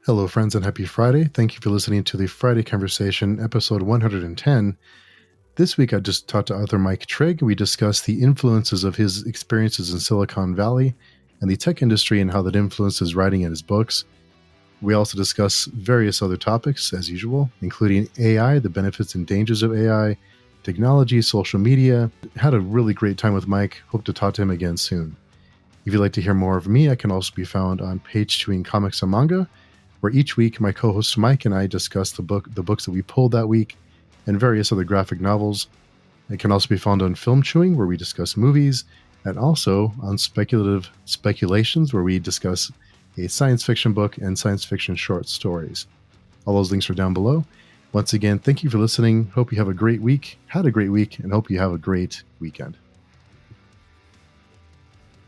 Hello, friends, and happy Friday. Thank you for listening to the Friday Conversation, episode 110. This week, I just talked to author Mike Trigg. We discussed the influences of his experiences in Silicon Valley and the tech industry and how that influences writing in his books. We also discuss various other topics, as usual, including AI, the benefits and dangers of AI, technology, social media. Had a really great time with Mike. Hope to talk to him again soon. If you'd like to hear more of me, I can also be found on Page Chewing Comics and Manga, where each week my co-host Mike and I discuss the books that we pulled that week, and various other graphic novels. It can also be found on Film Chewing, where we discuss movies, and also on Speculative Speculations, where we discuss a science fiction book and science fiction short stories. All those links are down below. Once again, thank you for listening. Hope you have a great week, had a great week, and hope you have a great weekend.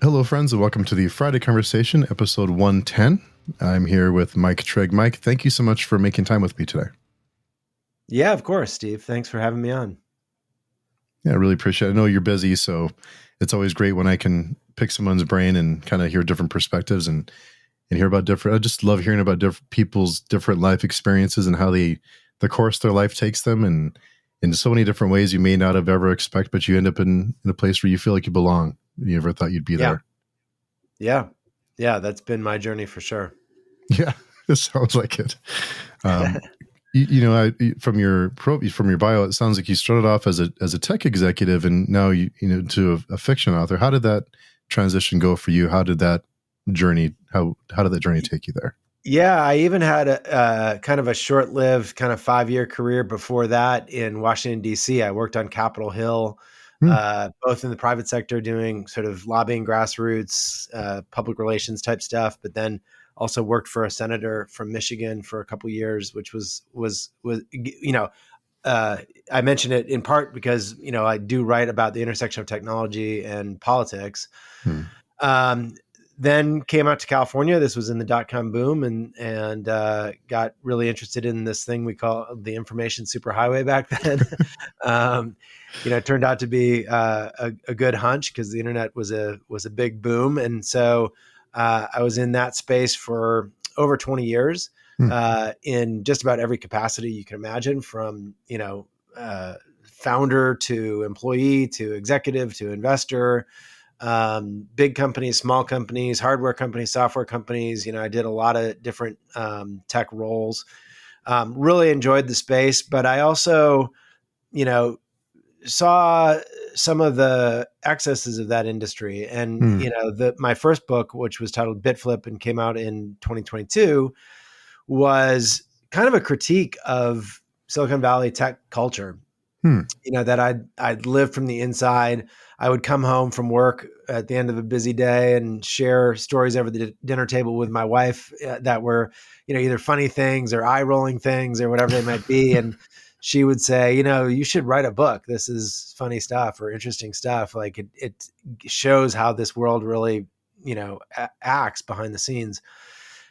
Hello, friends, and welcome to the Friday Conversation, episode 110. I'm here with Mike Trigg. Mike, thank you so much for making time with me today. Yeah, of course, Steve. Thanks for having me on. Yeah, I really appreciate it. I know you're busy, so it's always great when I can pick someone's brain and kind of hear different perspectives and hear about different. I just love hearing about different people's different life experiences and how the course their life takes them, and in so many different ways you may not have ever expect, but you end up in a place where you feel like you belong. You never thought you'd be there. Yeah. That's been my journey for sure. Yeah, it sounds like it. From your bio, it sounds like you started off as a tech executive, and now to a fiction author. How did that transition go for you? How did that journey take you there? Yeah, I even had a kind of a short-lived kind of 5-year career before that in Washington, D.C. I worked on Capitol Hill, both in the private sector doing sort of lobbying, grassroots, public relations type stuff, but then also worked for a senator from Michigan for a couple of years, which was I mention it in part because, I do write about the intersection of technology and politics. Then came out to California. This was in the .com boom, and got really interested in this thing we call the information superhighway back then. It turned out to be a good hunch because the internet was a big boom, and so I was in that space for over 20 years in just about every capacity you can imagine, from founder to employee to executive to investor. Big companies, small companies, hardware companies, software companies. I did a lot of different tech roles. Really enjoyed the space, but I also, saw some of the excesses of that industry. And, my first book, which was titled BitFlip and came out in 2022, was kind of a critique of Silicon Valley tech culture. That I'd lived from the inside. I would come home from work at the end of a busy day and share stories over the dinner table with my wife that were, either funny things or eye rolling things or whatever they might be. And she would say, you should write a book. This is funny stuff or interesting stuff. Like it shows how this world really, acts behind the scenes.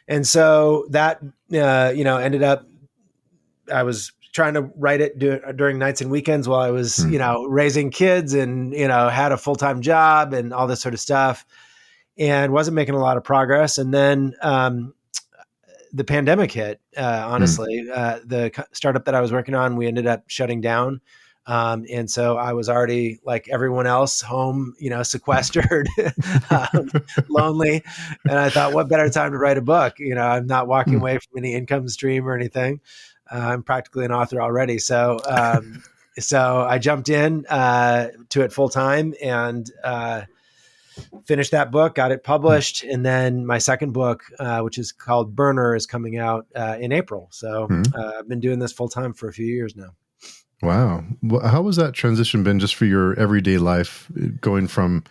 And so that, ended up, I was trying to write it during nights and weekends while I was, raising kids and, had a full-time job and all this sort of stuff, and wasn't making a lot of progress. And then the pandemic hit, honestly. The startup that I was working on, we ended up shutting down. And so I was already, like everyone else, home, sequestered, lonely. And I thought, what better time to write a book? I'm not walking away from any income stream or anything. I'm practically an author already. So I jumped in to it full time and finished that book, got it published. And then my second book, which is called Burner, is coming out in April. So I've been doing this full time for a few years now. Wow. How has that transition been just for your everyday life, going from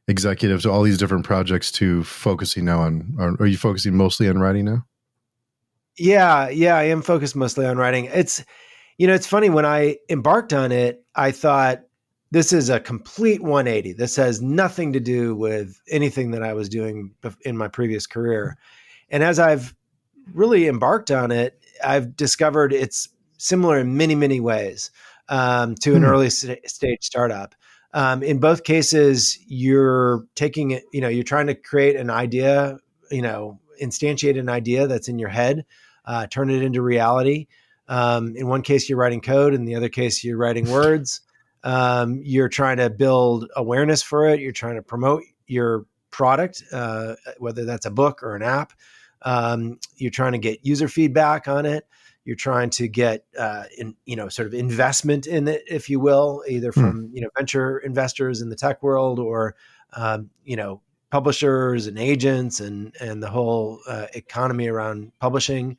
executive to all these different projects to focusing now on, are you focusing mostly on writing now? Yeah, I am focused mostly on writing. It's funny, when I embarked on it, I thought this is a complete 180. This has nothing to do with anything that I was doing in my previous career. And as I've really embarked on it, I've discovered it's similar in many, many ways to an early stage startup. In both cases, you're taking it, you're trying to create an idea, instantiate an idea that's in your head, turn it into reality. In one case, you're writing code. In the other case, you're writing words. You're trying to build awareness for it. You're trying to promote your product, whether that's a book or an app. You're trying to get user feedback on it. You're trying to get, sort of investment in it, if you will, either from, venture investors in the tech world or, publishers and agents and the whole economy around publishing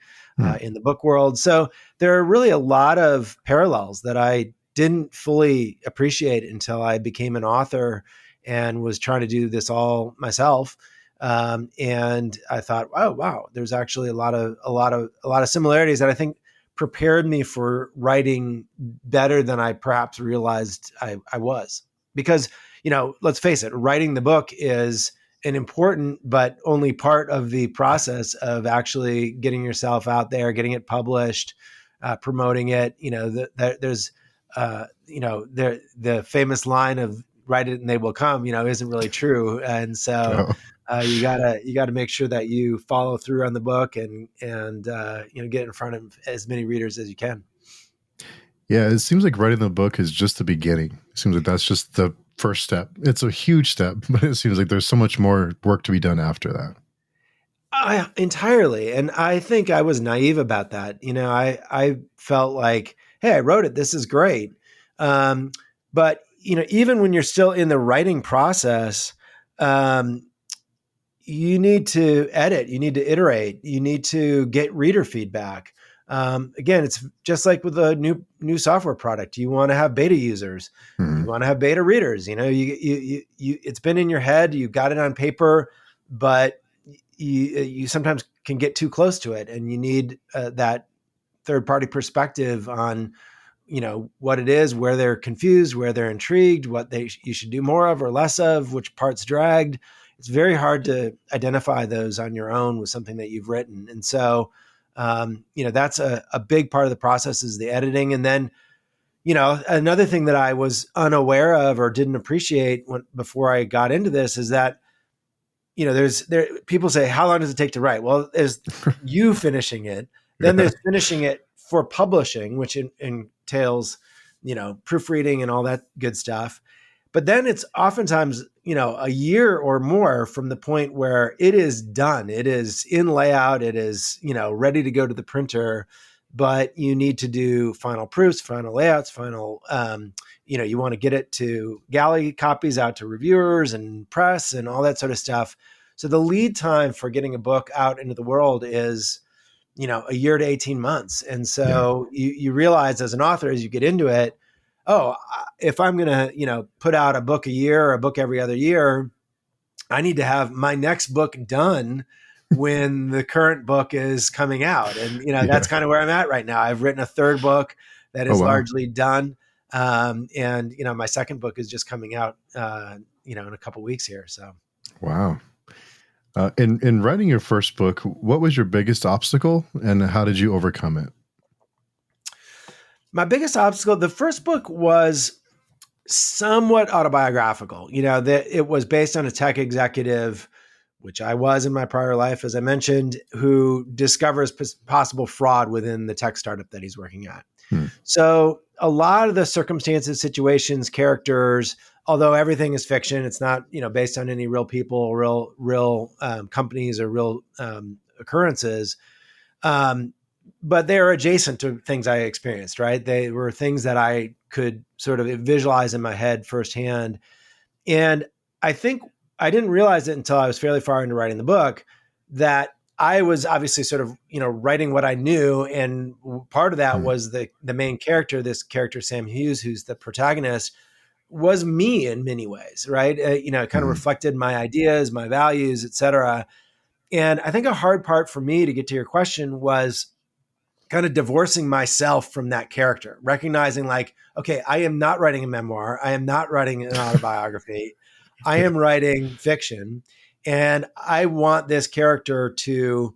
in the book world. So there are really a lot of parallels that I didn't fully appreciate until I became an author and was trying to do this all myself. And I thought, oh wow, there's actually a lot of similarities that I think prepared me for writing better than I perhaps realized I was. Because, let's face it, writing the book is an important but only part of the process of actually getting yourself out there, getting it published, promoting it. There's the famous line of "write it and they will come," isn't really true, and so. Oh. You gotta make sure that you follow through on the book and get in front of as many readers as you can. Yeah, it seems like writing the book is just the beginning. It seems like that's just the first step. It's a huge step, but it seems like there's so much more work to be done after that. Entirely, and I think I was naive about that. I felt like, hey, I wrote it. This is great, but even when you're still in the writing process. You need to edit, you need to iterate, you need to get reader feedback. Again, it's just like with a new software product. You want to have beta users, you want to have beta readers. You it's been in your head, you got it on paper, but you sometimes can get too close to it, and you need that third party perspective on what it is, where they're confused, where they're intrigued, what you should do more of or less of, which parts dragged. It's very hard to identify those on your own with something that you've written. And so, that's a big part of the process is the editing. And then, another thing that I was unaware of or didn't appreciate before I got into this is that, people say, how long does it take to write? Well, there's you finishing it. Then there's finishing it for publishing, which entails, proofreading and all that good stuff. But then it's oftentimes, a year or more from the point where it is done. It is in layout. It is, ready to go to the printer, but you need to do final proofs, final layouts, final, you want to get it to galley copies out to reviewers and press and all that sort of stuff. So the lead time for getting a book out into the world is, a year to 18 months. And so you realize as an author, as you get into it, if I'm going to, put out a book a year or a book every other year, I need to have my next book done when the current book is coming out. And, that's kind of where I'm at right now. I've written a third book that is largely done. And, my second book is just coming out, in a couple weeks here. So. Wow. In writing your first book, what was your biggest obstacle and how did you overcome it? My biggest obstacle, the first book was somewhat autobiographical. That it was based on a tech executive, which I was in my prior life, as I mentioned, who discovers possible fraud within the tech startup that he's working at. So a lot of the circumstances, situations, characters, although everything is fiction, it's not, based on any real people, real companies or real occurrences. But they're adjacent to things I experienced, right? They were things that I could sort of visualize in my head firsthand. And I think I didn't realize it until I was fairly far into writing the book that I was obviously sort of, writing what I knew. And part of that was the main character, this character, Sam Hughes, who's the protagonist, was me in many ways, right? It kind of reflected my ideas, my values, et cetera. And I think a hard part for me, to get to your question, was kind of divorcing myself from that character, recognizing like, okay, I am not writing a memoir. I am not writing an autobiography. I am writing fiction. And I want this character to,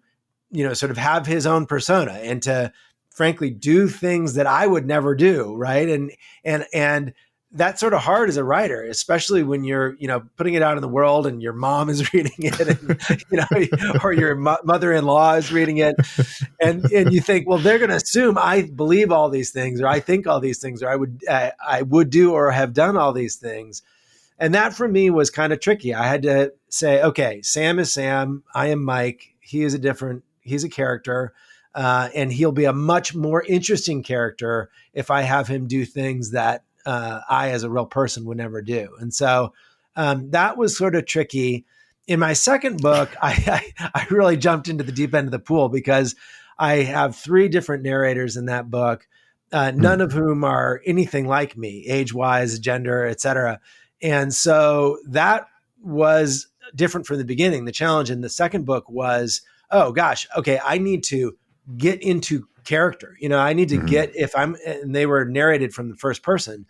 sort of have his own persona and to frankly do things that I would never do. Right. And that's sort of hard as a writer, especially when you're, putting it out in the world and your mom is reading it, and or your mother-in-law is reading it, and you think, well, they're going to assume I believe all these things, or I think all these things, or I would do or have done all these things. And that for me was kind of tricky. I had to say, okay, Sam is Sam. I am Mike. He's a character. And he'll be a much more interesting character if I have him do things that I, as a real person, would never do. And so that was sort of tricky. In my second book, I really jumped into the deep end of the pool because I have 3 different narrators in that book, none of whom are anything like me, age-wise, gender, et cetera. And so that was different from the beginning. The challenge in the second book was, oh gosh, okay, I need to get into character. I need to get, and they were narrated from the first person.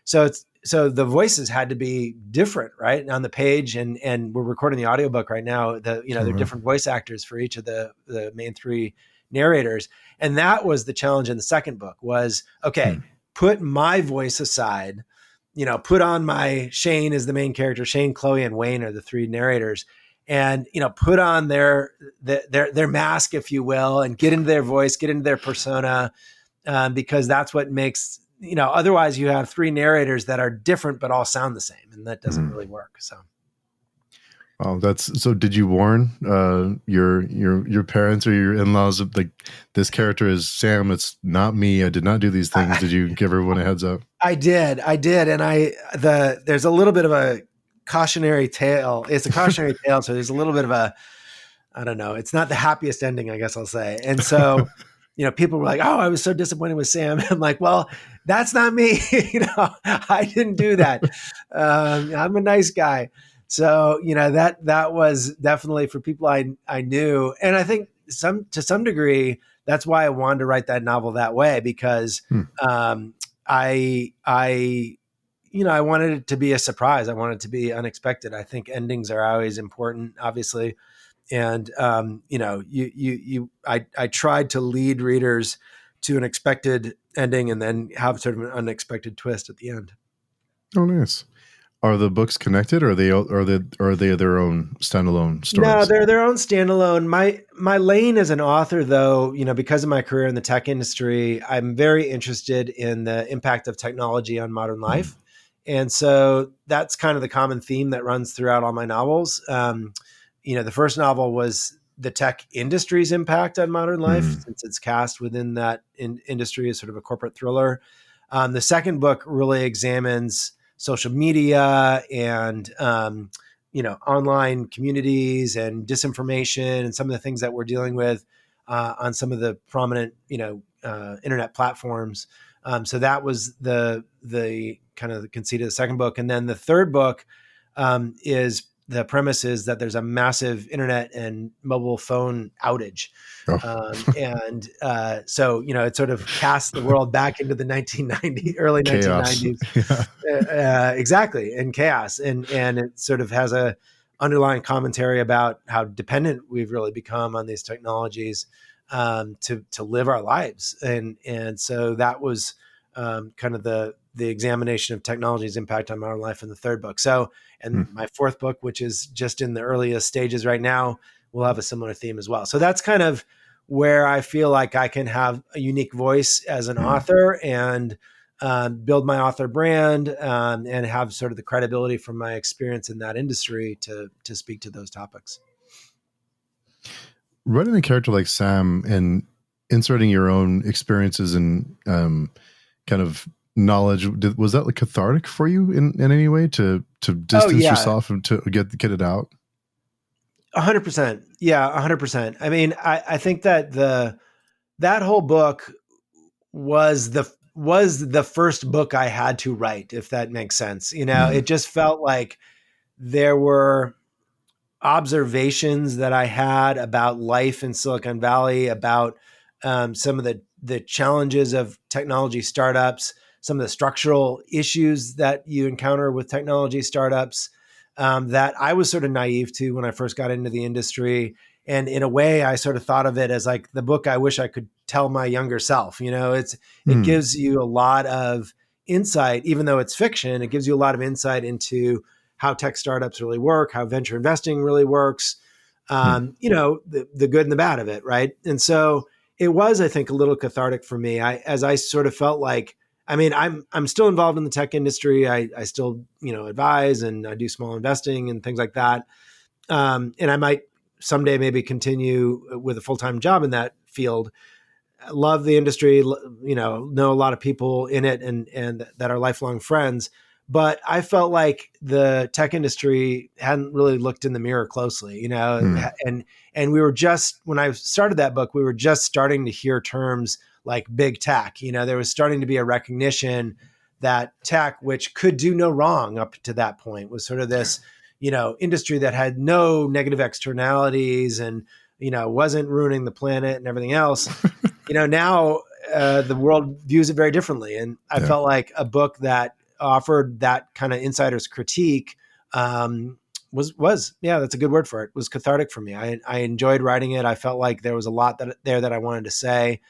So the voices had to be different, right? On the page, and we're recording the audiobook right now. There are different voice actors for each of the main 3 narrators. And that was the challenge in the second book was, okay, put my voice aside, put on my Shane is the main character. Shane, Chloe, and Wayne are the 3 narrators, and put on their mask, if you will, and get into their voice, get into their persona, because that's what makes Otherwise, you have 3 narrators that are different but all sound the same, and that doesn't really work. So. Oh, so. Did you warn your parents or your in-laws like this character is Sam? It's not me. I did not do these things. Did you give everyone a heads up? I did, and there's a little bit of a cautionary tale. It's a cautionary tale, so there's a little bit of a, I don't know. It's not the happiest ending, I guess I'll say. And so, people were like, "Oh, I was so disappointed with Sam." I'm like, "Well, that's not me. I didn't do that. I'm a nice guy." So, that was definitely for people I knew. And I think to some degree, that's why I wanted to write that novel that way, because I wanted it to be a surprise. I wanted it to be unexpected. I think endings are always important, obviously. And, I tried to lead readers to an expected ending and then have sort of an unexpected twist at the end. Oh, nice. Are the books connected, or are they their own standalone stories? No, they're their own standalone. My lane as an author, though, because of my career in the tech industry, I'm very interested in the impact of technology on modern life. And so that's kind of the common theme that runs throughout all my novels. The first novel was the tech industry's impact on modern life, since it's cast within that industry as sort of a corporate thriller. The second book really examines social media and, online communities and disinformation and some of the things that we're dealing with on some of the prominent, internet platforms. So that was the kind of the conceit of the second book. And then the third book is the premise is that there's a massive internet and mobile phone outage. So, it sort of casts the world back into the early chaos. 1990s. Yeah. Exactly. And chaos. And it sort of has a underlying commentary about how dependent we've really become on these technologies to live our lives. And so that was kind of the examination of technology's impact on modern life in the third book. So, and my fourth book, which is just in the earliest stages right now, will have a similar theme as well. So that's kind of where I feel like I can have a unique voice as an author and build my author brand and have sort of the credibility from my experience in that industry to speak to those topics. Writing a character like Sam and inserting your own experiences and kind of knowledge, was that like cathartic for you in any way to distance yourself and to get it out? 100%. Yeah, 100%. I mean, I think that that whole book was the first book I had to write, if that makes sense. It just felt like there were observations that I had about life in Silicon Valley, about some of the challenges of technology startups, some of the structural issues that you encounter with technology startups that I was sort of naive to when I first got into the industry. And in a way, I sort of thought of it as like the book I wish I could tell my younger self. It gives you a lot of insight, even though it's fiction. It gives you a lot of insight into how tech startups really work, how venture investing really works, the good and the bad of it, right? And so it was, I think, a little cathartic for me. As I sort of felt like, I mean, I'm still involved in the tech industry. I still, advise, and I do small investing and things like that. And I might someday maybe continue with a full-time job in that field. I love the industry, know a lot of people in it, and that are lifelong friends. But I felt like the tech industry hadn't really looked in the mirror closely, and we were just, when I started that book, we were just starting to hear terms like big tech. There was starting to be a recognition that tech, which could do no wrong up to that point, was sort of this, industry that had no negative externalities and, wasn't ruining the planet and everything else. Now the world views it very differently. And I felt like a book that offered that kind of insider's critique was that's a good word for it, was cathartic for me. I enjoyed writing it. I felt like there was a lot that I wanted to say.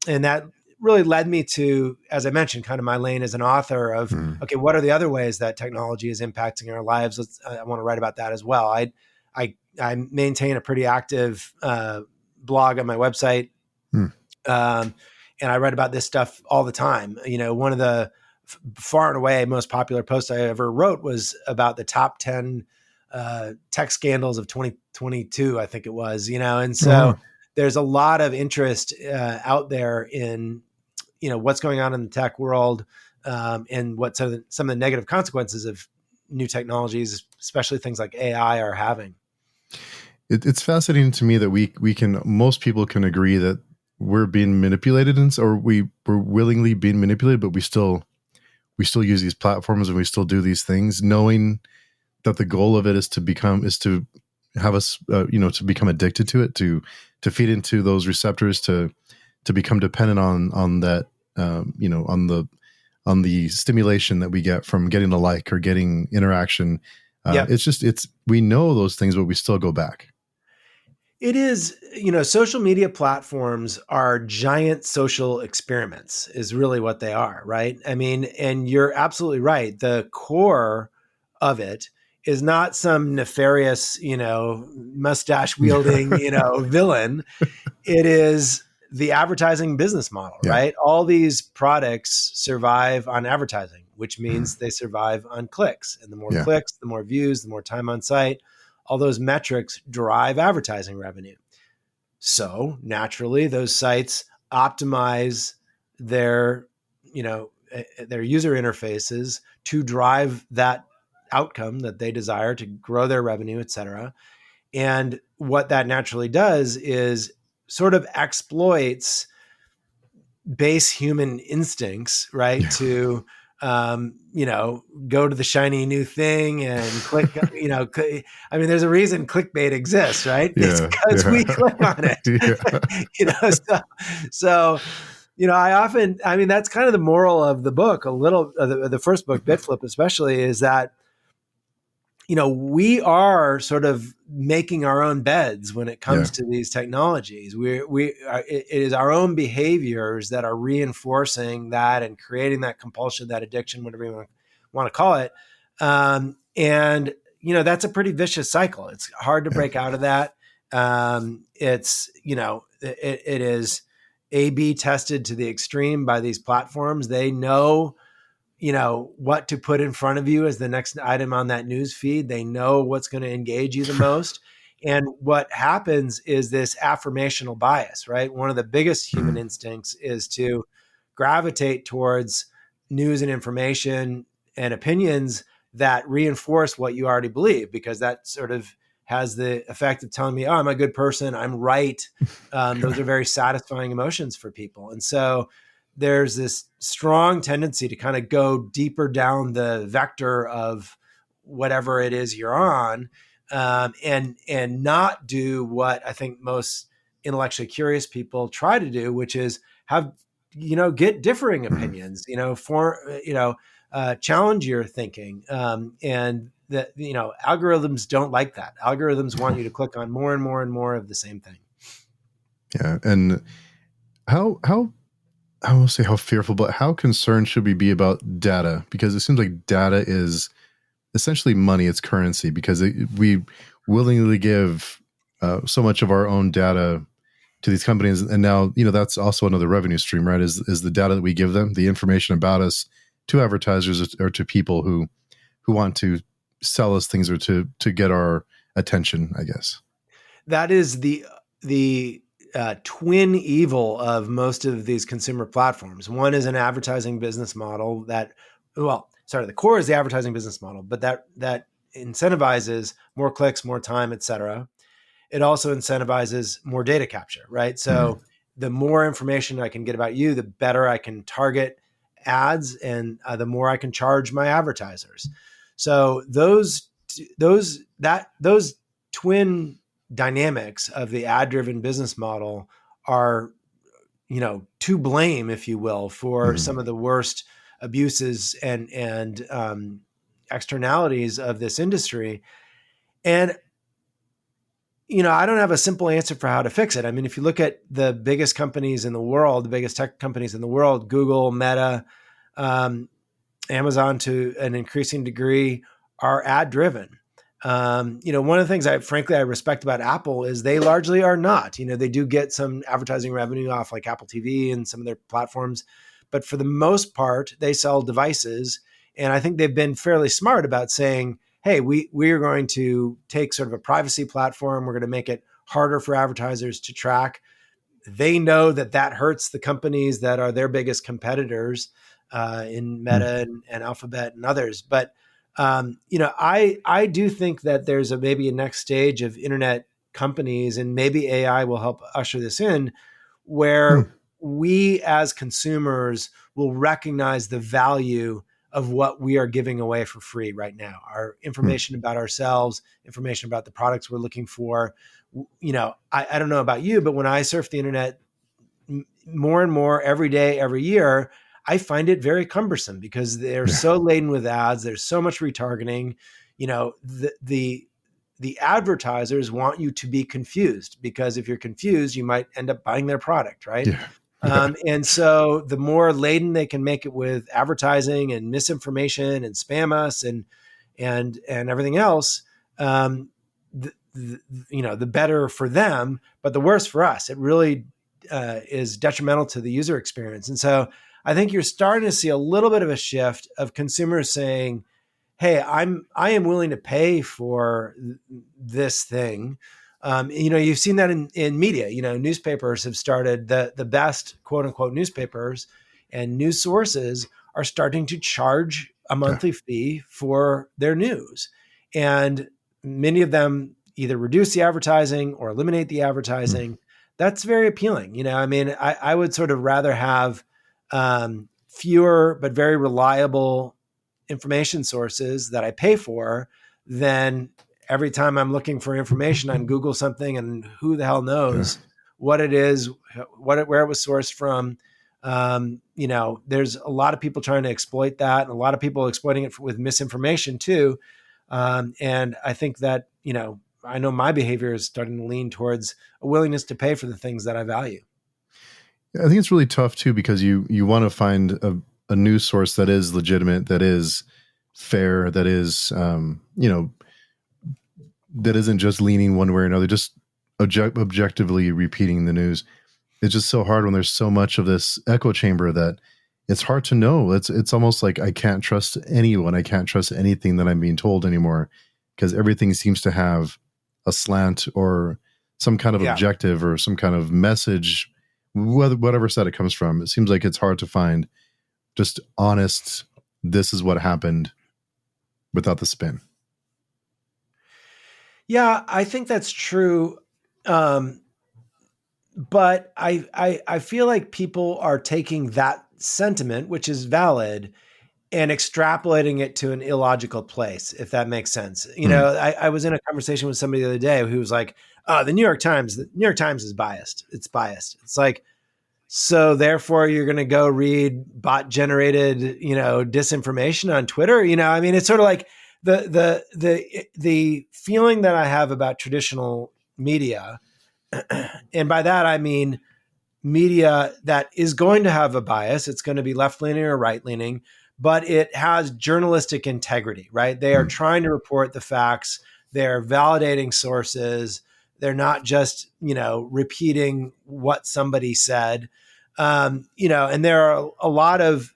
And that really led me to, as I mentioned, kind of my lane as an author of, okay, what are the other ways that technology is impacting our lives? I want to write about that as well. I maintain a pretty active blog on my website. And I write about this stuff all the time. One of the far and away most popular posts I ever wrote was about the top 10 tech scandals of 2022, I think it was, and so there's a lot of interest out there in, what's going on in the tech world, and what some of the negative consequences of new technologies, especially things like AI, are having. It's fascinating to me that most people can agree that we're being manipulated, or we're willingly being manipulated, but we still use these platforms and we still do these things, knowing that the goal of it is to have us, to become addicted to it, to feed into those receptors, to become dependent on that, on the stimulation that we get from getting a like or getting interaction. We know those things, but we still go back. It is, social media platforms are giant social experiments is really what they are, right? I mean, and you're absolutely right. The core of it is not some nefarious, mustache wielding, villain. It is the advertising business model, right? All these products survive on advertising, which means they survive on clicks. And the more clicks, the more views, the more time on site, all those metrics drive advertising revenue. So naturally, those sites optimize their user interfaces to drive that outcome that they desire to grow their revenue, et cetera. And what that naturally does is sort of exploits base human instincts, right? To go to the shiny new thing and click, I mean, there's a reason clickbait exists, right? It's because we click on it. So that's kind of the moral of the book, a little, the first book, Bitflip especially, is that, we are sort of making our own beds when it comes to these technologies. It is our own behaviors that are reinforcing that and creating that compulsion, that addiction, whatever you want to call it. And that's a pretty vicious cycle. It's hard to break out of that. It is A/B tested to the extreme by these platforms. They know what to put in front of you as the next item on that news feed. They know what's going to engage you the most. And what happens is this affirmational bias, right? One of the biggest human instincts is to gravitate towards news and information and opinions that reinforce what you already believe, because that sort of has the effect of telling me, oh, I'm a good person, I'm right. Those are very satisfying emotions for people. And so there's this strong tendency to kind of go deeper down the vector of whatever it is you're on, and not do what I think most intellectually curious people try to do, which is get differing opinions, challenge your thinking. And that, algorithms don't like that. Algorithms want you to click on more and more and more of the same thing. Yeah. And how I won't say how fearful, but how concerned should we be about data? Because it seems like data is essentially money, it's currency, because we willingly give so much of our own data to these companies, and now that's also another revenue stream, right? Is the data that we give them, the information about us, to advertisers or to people who want to sell us things or to get our attention, I guess. That is the twin evil of most of these consumer platforms. One is an advertising business model the core is the advertising business model, but that incentivizes more clicks, more time, et cetera. It also incentivizes more data capture, right? So the more information I can get about you, the better I can target ads, and the more I can charge my advertisers. So those twin dynamics of the ad-driven business model are, to blame, if you will, for some of the worst abuses and externalities of this industry. And I don't have a simple answer for how to fix it. I mean, if you look at the biggest companies in the world, the biggest tech companies in the world, Google, Meta, Amazon, to an increasing degree, are ad driven. One of the things I respect about Apple is they largely are not. They do get some advertising revenue off like Apple TV and some of their platforms, but for the most part, they sell devices. And I think they've been fairly smart about saying, hey, we are going to take sort of a privacy platform. We're going to make it harder for advertisers to track. They know that hurts the companies that are their biggest competitors in Meta and Alphabet and others. But I do think that there's maybe a next stage of internet companies, and maybe AI will help usher this in, where we as consumers will recognize the value of what we are giving away for free right now. Our information about ourselves, information about the products we're looking for. I don't know about you, but when I surf the internet more and more every day, every year, I find it very cumbersome because they're so laden with ads. There's so much retargeting. The advertisers want you to be confused, because if you're confused, you might end up buying their product, right? And so the more laden they can make it with advertising and misinformation and spam us and everything else, the better for them, but the worse for us. It really is detrimental to the user experience. And so I think you're starting to see a little bit of a shift of consumers saying, hey, I am willing to pay for this thing. You've seen that in media. Newspapers have started, the best quote unquote newspapers and news sources are starting to charge a monthly fee for their news. And many of them either reduce the advertising or eliminate the advertising. That's very appealing. I would sort of rather have fewer but very reliable information sources that I pay for than every time I'm looking for information on Google something and who the hell knows what it is, where it was sourced from. There's a lot of people trying to exploit that, and a lot of people exploiting it with misinformation too. And I think that, I know my behavior is starting to lean towards a willingness to pay for the things that I value. I think it's really tough too, because you want to find a news source that is legitimate, that is fair, that is, that isn't just leaning one way or another, just objectively repeating the news. It's just so hard when there's so much of this echo chamber that it's hard to know. It's almost like I can't trust anyone. I can't trust anything that I'm being told anymore, because everything seems to have a slant or some kind of objective or some kind of message, whatever side it comes from. It seems like it's hard to find just honest, this is what happened, without the spin. Yeah, I think that's true. But I feel like people are taking that sentiment, which is valid, and extrapolating it to an illogical place, if that makes sense. I was in a conversation with somebody the other day who was like, oh, the New York Times is biased. It's biased. It's like, so therefore you're going to go read bot generated, disinformation on Twitter. It's sort of like the feeling that I have about traditional media. And by that, I mean, media that is going to have a bias. It's going to be left leaning or right leaning, but it has journalistic integrity, right? They are trying to report the facts. They're validating sources. They're not just, repeating what somebody said. And there are a lot of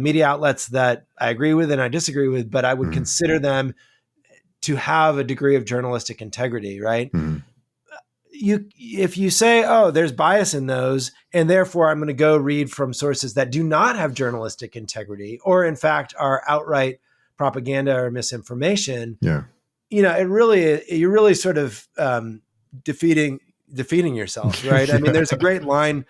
media outlets that I agree with and I disagree with, but I would consider them to have a degree of journalistic integrity, right? If you say, oh, there's bias in those, and therefore I'm going to go read from sources that do not have journalistic integrity, or in fact are outright propaganda or misinformation, you're really sort of defeating yourself, right? I mean, there's a great line.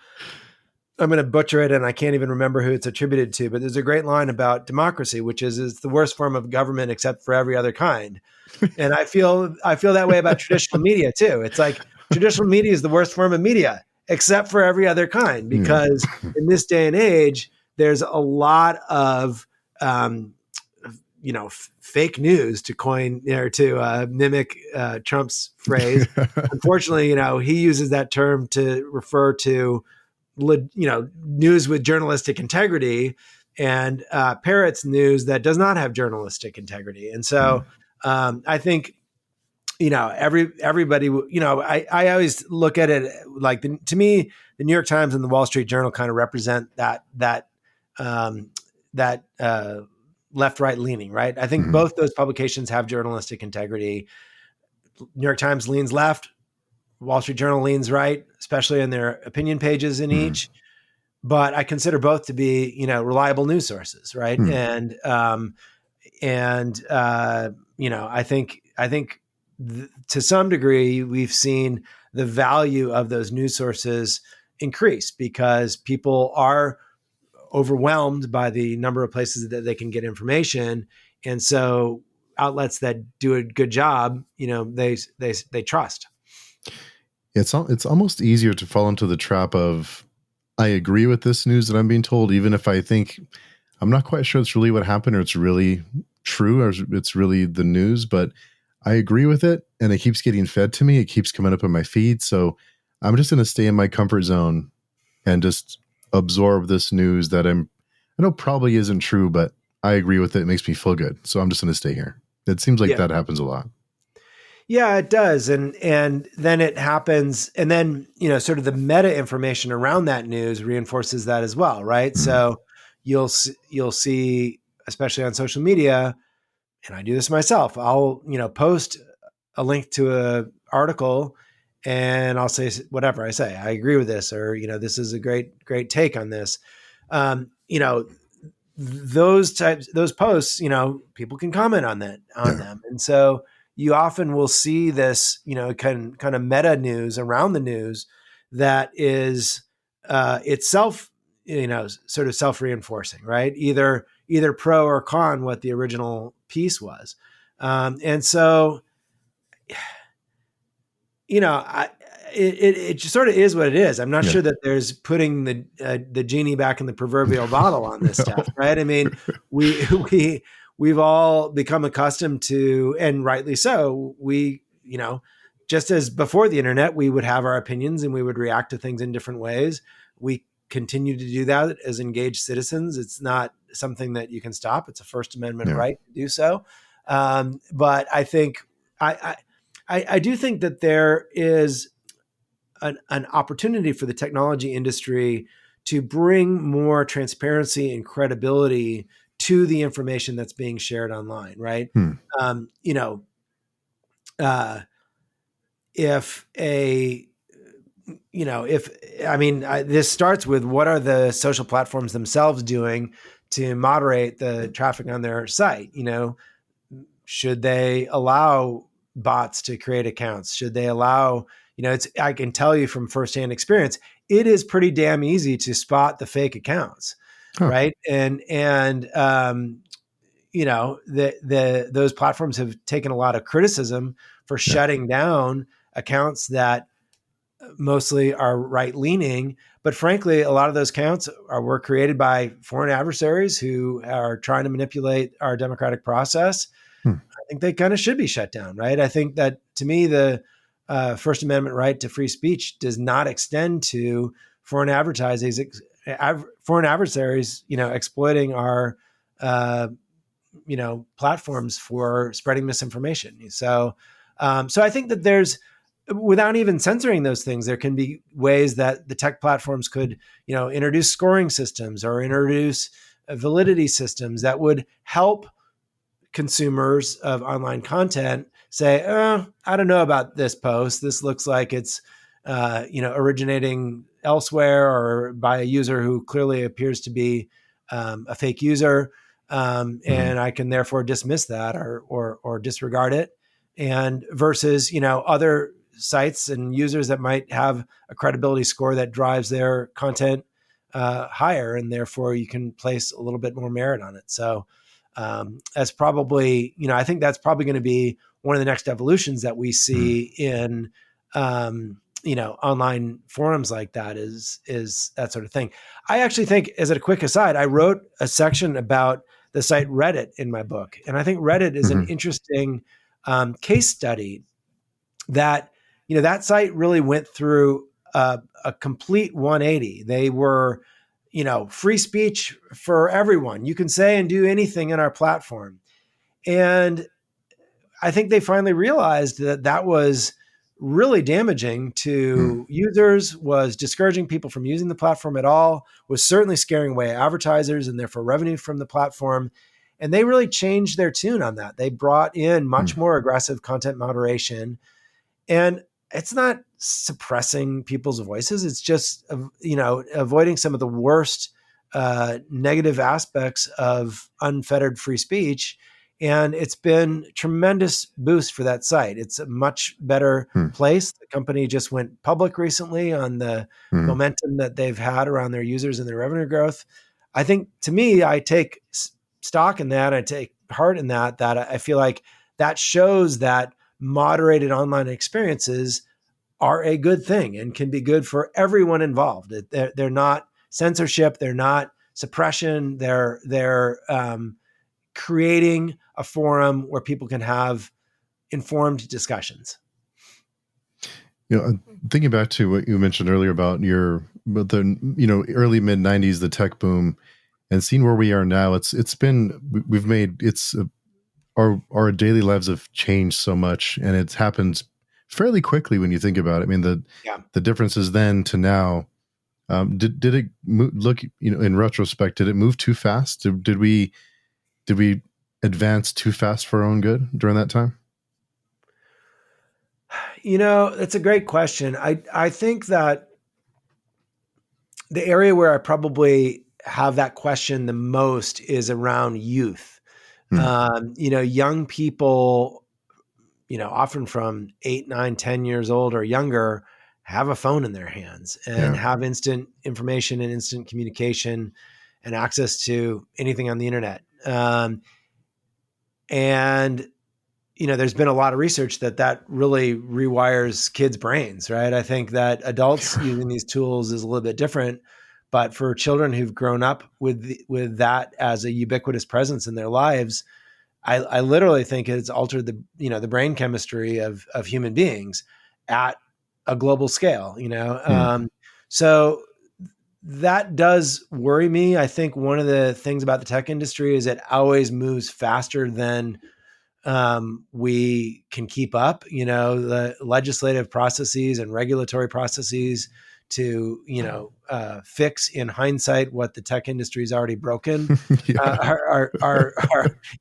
I'm going to butcher it, and I can't even remember who it's attributed to, but there's a great line about democracy, which is it's the worst form of government except for every other kind. And I feel that way about traditional media too. It's like traditional media is the worst form of media except for every other kind, because in this day and age, there's a lot of fake news, to coin or to mimic Trump's phrase. Unfortunately, he uses that term to refer to news with journalistic integrity, and parrots news that does not have journalistic integrity. And so I think, everybody, I always look at it like to me, the New York Times and the Wall Street Journal kind of represent that left-right leaning, right? I think both those publications have journalistic integrity. New York Times leans left, Wall Street Journal leans right, especially in their opinion pages in each. But I consider both to be, reliable news sources, right? And I think to some degree we've seen the value of those news sources increase because people are overwhelmed by the number of places that they can get information, and so outlets that do a good job, they trust. It's almost easier to fall into the trap of, I agree with this news that I'm being told, even if I think I'm not quite sure it's really what happened or it's really true or it's really the news, but I agree with it and it keeps getting fed to me. It keeps coming up in my feed. So I'm just going to stay in my comfort zone and just absorb this news that I know probably isn't true, but I agree with it. It makes me feel good. So I'm just going to stay here. It seems like that happens a lot. Yeah, it does. And then it happens. And then, sort of the meta information around that news reinforces that as well. Right. So you'll see, especially on social media, and I do this myself, I'll, post a link to a article and I'll say whatever I say, I agree with this, or, this is a great take on this. Those posts, people can comment on them. And so you often will see this, kind of meta news around the news that is itself, sort of self-reinforcing, right? Either pro or con what the original piece was. And so, it just sort of is what it is. I'm not sure that there's putting the genie back in the proverbial bottle on this stuff, right? I mean, we've all become accustomed to, and rightly so, we, just as before the internet, we would have our opinions and we would react to things in different ways. We continue to do that as engaged citizens. It's not something that you can stop. It's a First Amendment right to do so. But I think I do think that there is an opportunity for the technology industry to bring more transparency and credibility to the information that's being shared online, right? This starts with what are the social platforms themselves doing to moderate the traffic on their site? Should they allow bots to create accounts? Should they allow, I can tell you from firsthand experience, it is pretty damn easy to spot the fake accounts, right? And those platforms have taken a lot of criticism for shutting down accounts that mostly are right leaning. But frankly, a lot of those accounts were created by foreign adversaries who are trying to manipulate our democratic process. I think they kind of should be shut down, right? I think that, to me, the First Amendment right to free speech does not extend to foreign foreign adversaries, exploiting our, platforms for spreading misinformation. So I think that without even censoring those things, there can be ways that the tech platforms could, introduce scoring systems or introduce validity systems that would help consumers of online content say, I don't know about this post. This looks like it's, originating elsewhere or by a user who clearly appears to be a fake user. And I can therefore dismiss that or disregard it. And versus, other sites and users that might have a credibility score that drives their content higher, and therefore you can place a little bit more merit on it. So that's probably, I think that's probably going to be one of the next evolutions that we see in, online forums like that is that sort of thing. I actually think, as a quick aside, I wrote a section about the site Reddit in my book. And I think Reddit is an interesting case study that, that site really went through a complete 180. They were, free speech for everyone. You can say and do anything in our platform. And I think they finally realized that that was really damaging to users, was discouraging people from using the platform at all, was certainly scaring away advertisers and therefore revenue from the platform. And they really changed their tune on that. They brought in much more aggressive content moderation. And it's not suppressing people's voices. It's just, avoiding some of the worst negative aspects of unfettered free speech. And it's been a tremendous boost for that site. It's a much better place. The company just went public recently on the momentum that they've had around their users and their revenue growth. I think, to me, I take stock in that. I take heart in that I feel like that shows that moderated online experiences are a good thing and can be good for everyone involved. They're not censorship. They're not suppression. They're creating a forum where people can have informed discussions. Thinking back to what you mentioned earlier about the early mid 90s, the tech boom, and seeing where we are now, our daily lives have changed so much, and it's happened fairly quickly when you think about it. I mean, the differences then to now, did it look, in retrospect, did it move too fast? Did we advance too fast for our own good during that time? That's a great question. I think that the area where I probably have that question the most is around youth. Young people, often from 8, 9, 10 years old or younger, have a phone in their hands and have instant information and instant communication and access to anything on the internet. And there's been a lot of research that really rewires kids' brains, right? I think that adults using these tools is a little bit different, but for children who've grown up with that as a ubiquitous presence in their lives, I literally think it's altered the brain chemistry of human beings at a global scale. So that does worry me. I think one of the things about the tech industry is it always moves faster than we can keep up. The legislative processes and regulatory processes to fix in hindsight what the tech industry has already broken are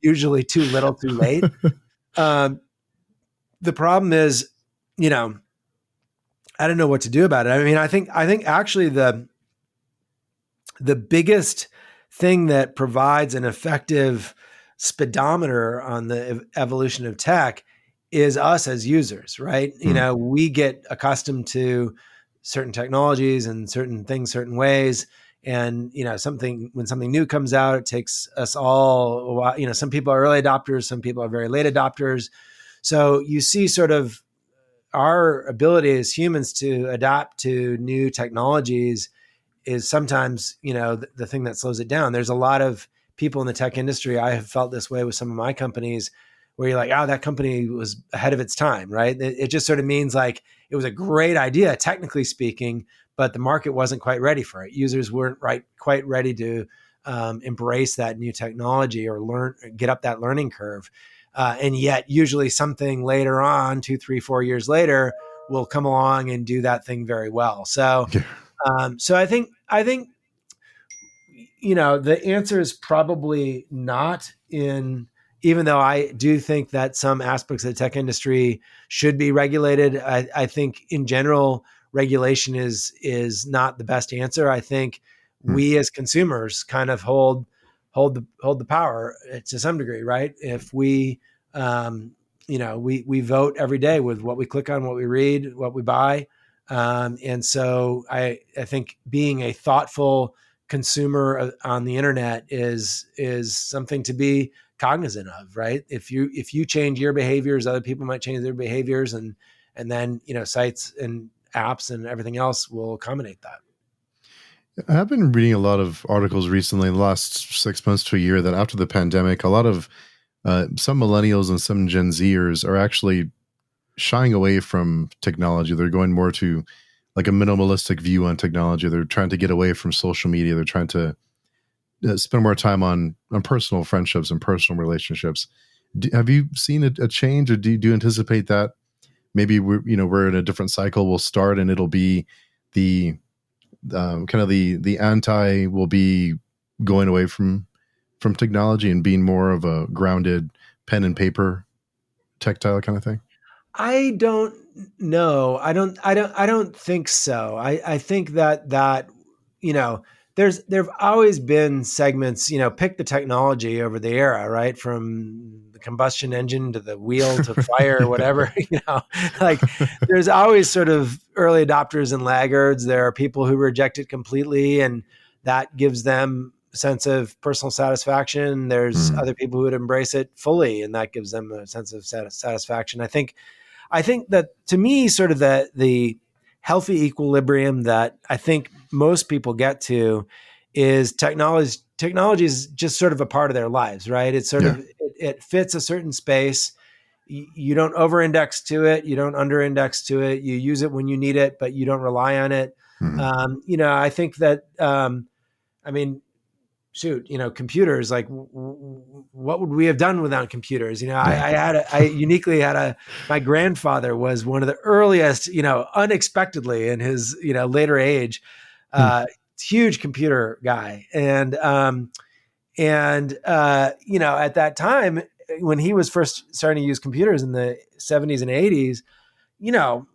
usually too little, too late. The problem is, I don't know what to do about it. I mean, I think actually the biggest thing that provides an effective speedometer on the evolution of tech is us as users, right? We get accustomed to certain technologies and certain things, certain ways. And, when something new comes out, it takes us all a while. Some people are early adopters, some people are very late adopters. So you see sort of our ability as humans to adapt to new technologies is sometimes, the thing that slows it down. There's a lot of people in the tech industry. I have felt this way with some of my companies where you're like, oh, that company was ahead of its time, right? It just sort of means like it was a great idea, technically speaking, but the market wasn't quite ready for it. Users weren't quite ready to embrace that new technology or get up that learning curve. And yet usually something later on, 2, 3, 4 years later, will come along and do that thing very well. So, Yeah. so I think, the answer is probably not in, even though I do think that some aspects of the tech industry should be regulated. I think in general, regulation is not the best answer. I think Hmm. we as consumers kind of hold the power to some degree, right? If we, we vote every day with what we click on, what we read, what we buy. And so I think being a thoughtful consumer on the internet is something to be cognizant of, right? If you change your behaviors, other people might change their behaviors, and then sites and apps and everything else will accommodate that. I've been reading a lot of articles recently in the last 6 months to a year that after the pandemic, a lot of some millennials and some Gen Zers are actually shying away from technology. They're going more to like a minimalistic view on technology. They're trying to get away from social media. They're trying to spend more time on personal friendships and personal relationships. Have you seen a change, or do you anticipate that maybe we're in a different cycle? We'll start, and it'll be the kind of the anti will be going away from technology and being more of a grounded pen and paper tactile kind of thing. I don't know. I don't think so. I think that, you know, there've always been segments, pick the technology over the era, right? From the combustion engine to the wheel to fire or whatever, like there's always sort of early adopters and laggards. There are people who reject it completely, and that gives them a sense of personal satisfaction. There's Mm, other people who would embrace it fully, and that gives them a sense of satisfaction. I think that, to me, sort of the healthy equilibrium that I think most people get to is technology. Technology is just sort of a part of their lives, right? It's sort yeah. of it fits a certain space. You don't over-index to it. You don't under-index to it. You use it when you need it, but you don't rely on it. Mm, I think that. I mean, shoot, computers, like what would we have done without computers? yeah. I uniquely had my grandfather was one of the earliest, unexpectedly in his, later age, Hmm. uh, huge computer guy. And at that time, when he was first starting to use computers in the 70s and 80s, you know,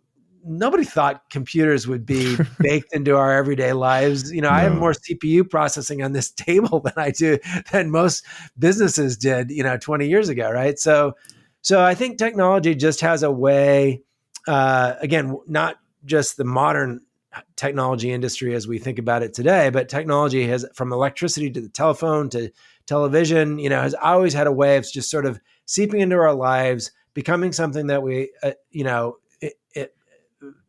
nobody thought computers would be baked into our everyday lives. I have No. more CPU processing on this table than most businesses did, 20 years ago, right? So I think technology just has a way, again, not just the modern technology industry as we think about it today, but technology has, from electricity to the telephone to television, has always had a way of just sort of seeping into our lives, becoming something that we, it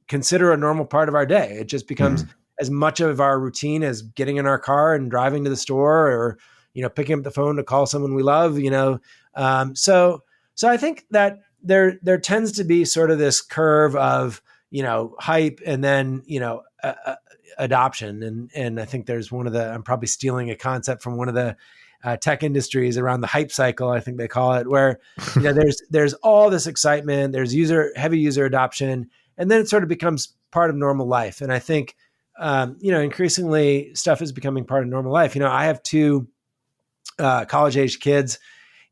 consider a normal part of our day. It just becomes Mm, as much of our routine as getting in our car and driving to the store, or picking up the phone to call someone we love. So I think that there tends to be sort of this curve of hype, and then adoption, and I think there's one of the, I'm probably stealing a concept from one of the tech industries around the hype cycle, I think they call it, where there's all this excitement, there's heavy user adoption, and then it sort of becomes part of normal life. And I think increasingly stuff is becoming part of normal life. I have two college age kids,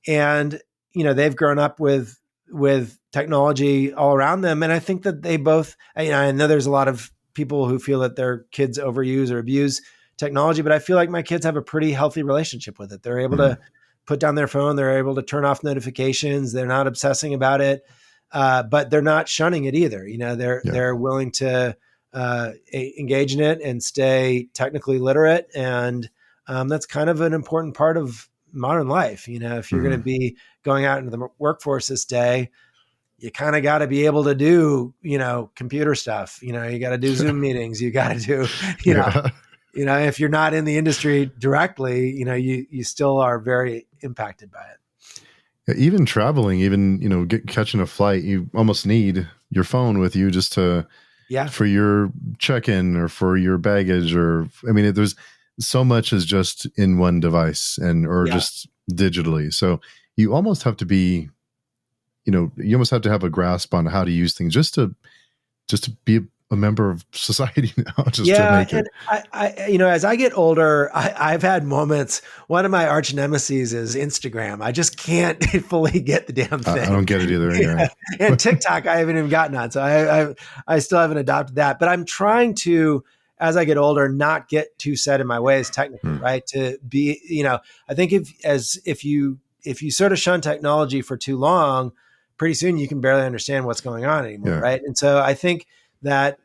and they've grown up with technology all around them, and I think that they both, I know there's a lot of people who feel that their kids overuse or abuse technology, but I feel like my kids have a pretty healthy relationship with it. They're able mm, to put down their phone, they're able to turn off notifications, they're not obsessing about it, but they're not shunning it either. yeah. They're willing to engage in it and stay technically literate, and that's kind of an important part of modern life. If you're going to Mm, be going out into the workforce this day, you kind of got to be able to do, computer stuff. You got to do Zoom meetings. You got to do, you know, yeah. if you're not in the industry directly, you still are very impacted by it. Yeah, even traveling, even catching a flight, you almost need your phone with you just to Yeah. for your check-in or for your baggage, or I mean, there's so much is just in one device or Yeah. just digitally. So you almost have to be, you almost have to have a grasp on how to use things just to be a member of society now, just to Yeah, make it. and as I get older, I've had moments. One of my arch nemesis is Instagram. I just can't fully get the damn I thing. don't get it either. Yeah. And Yeah. TikTok, I haven't even gotten on, so I still haven't adopted that. But I'm trying to, as I get older, not get too set in my ways technically, Hmm. right? To be, I think if you sort of shun technology for too long, pretty soon you can barely understand what's going on anymore, Yeah. right? And so I think that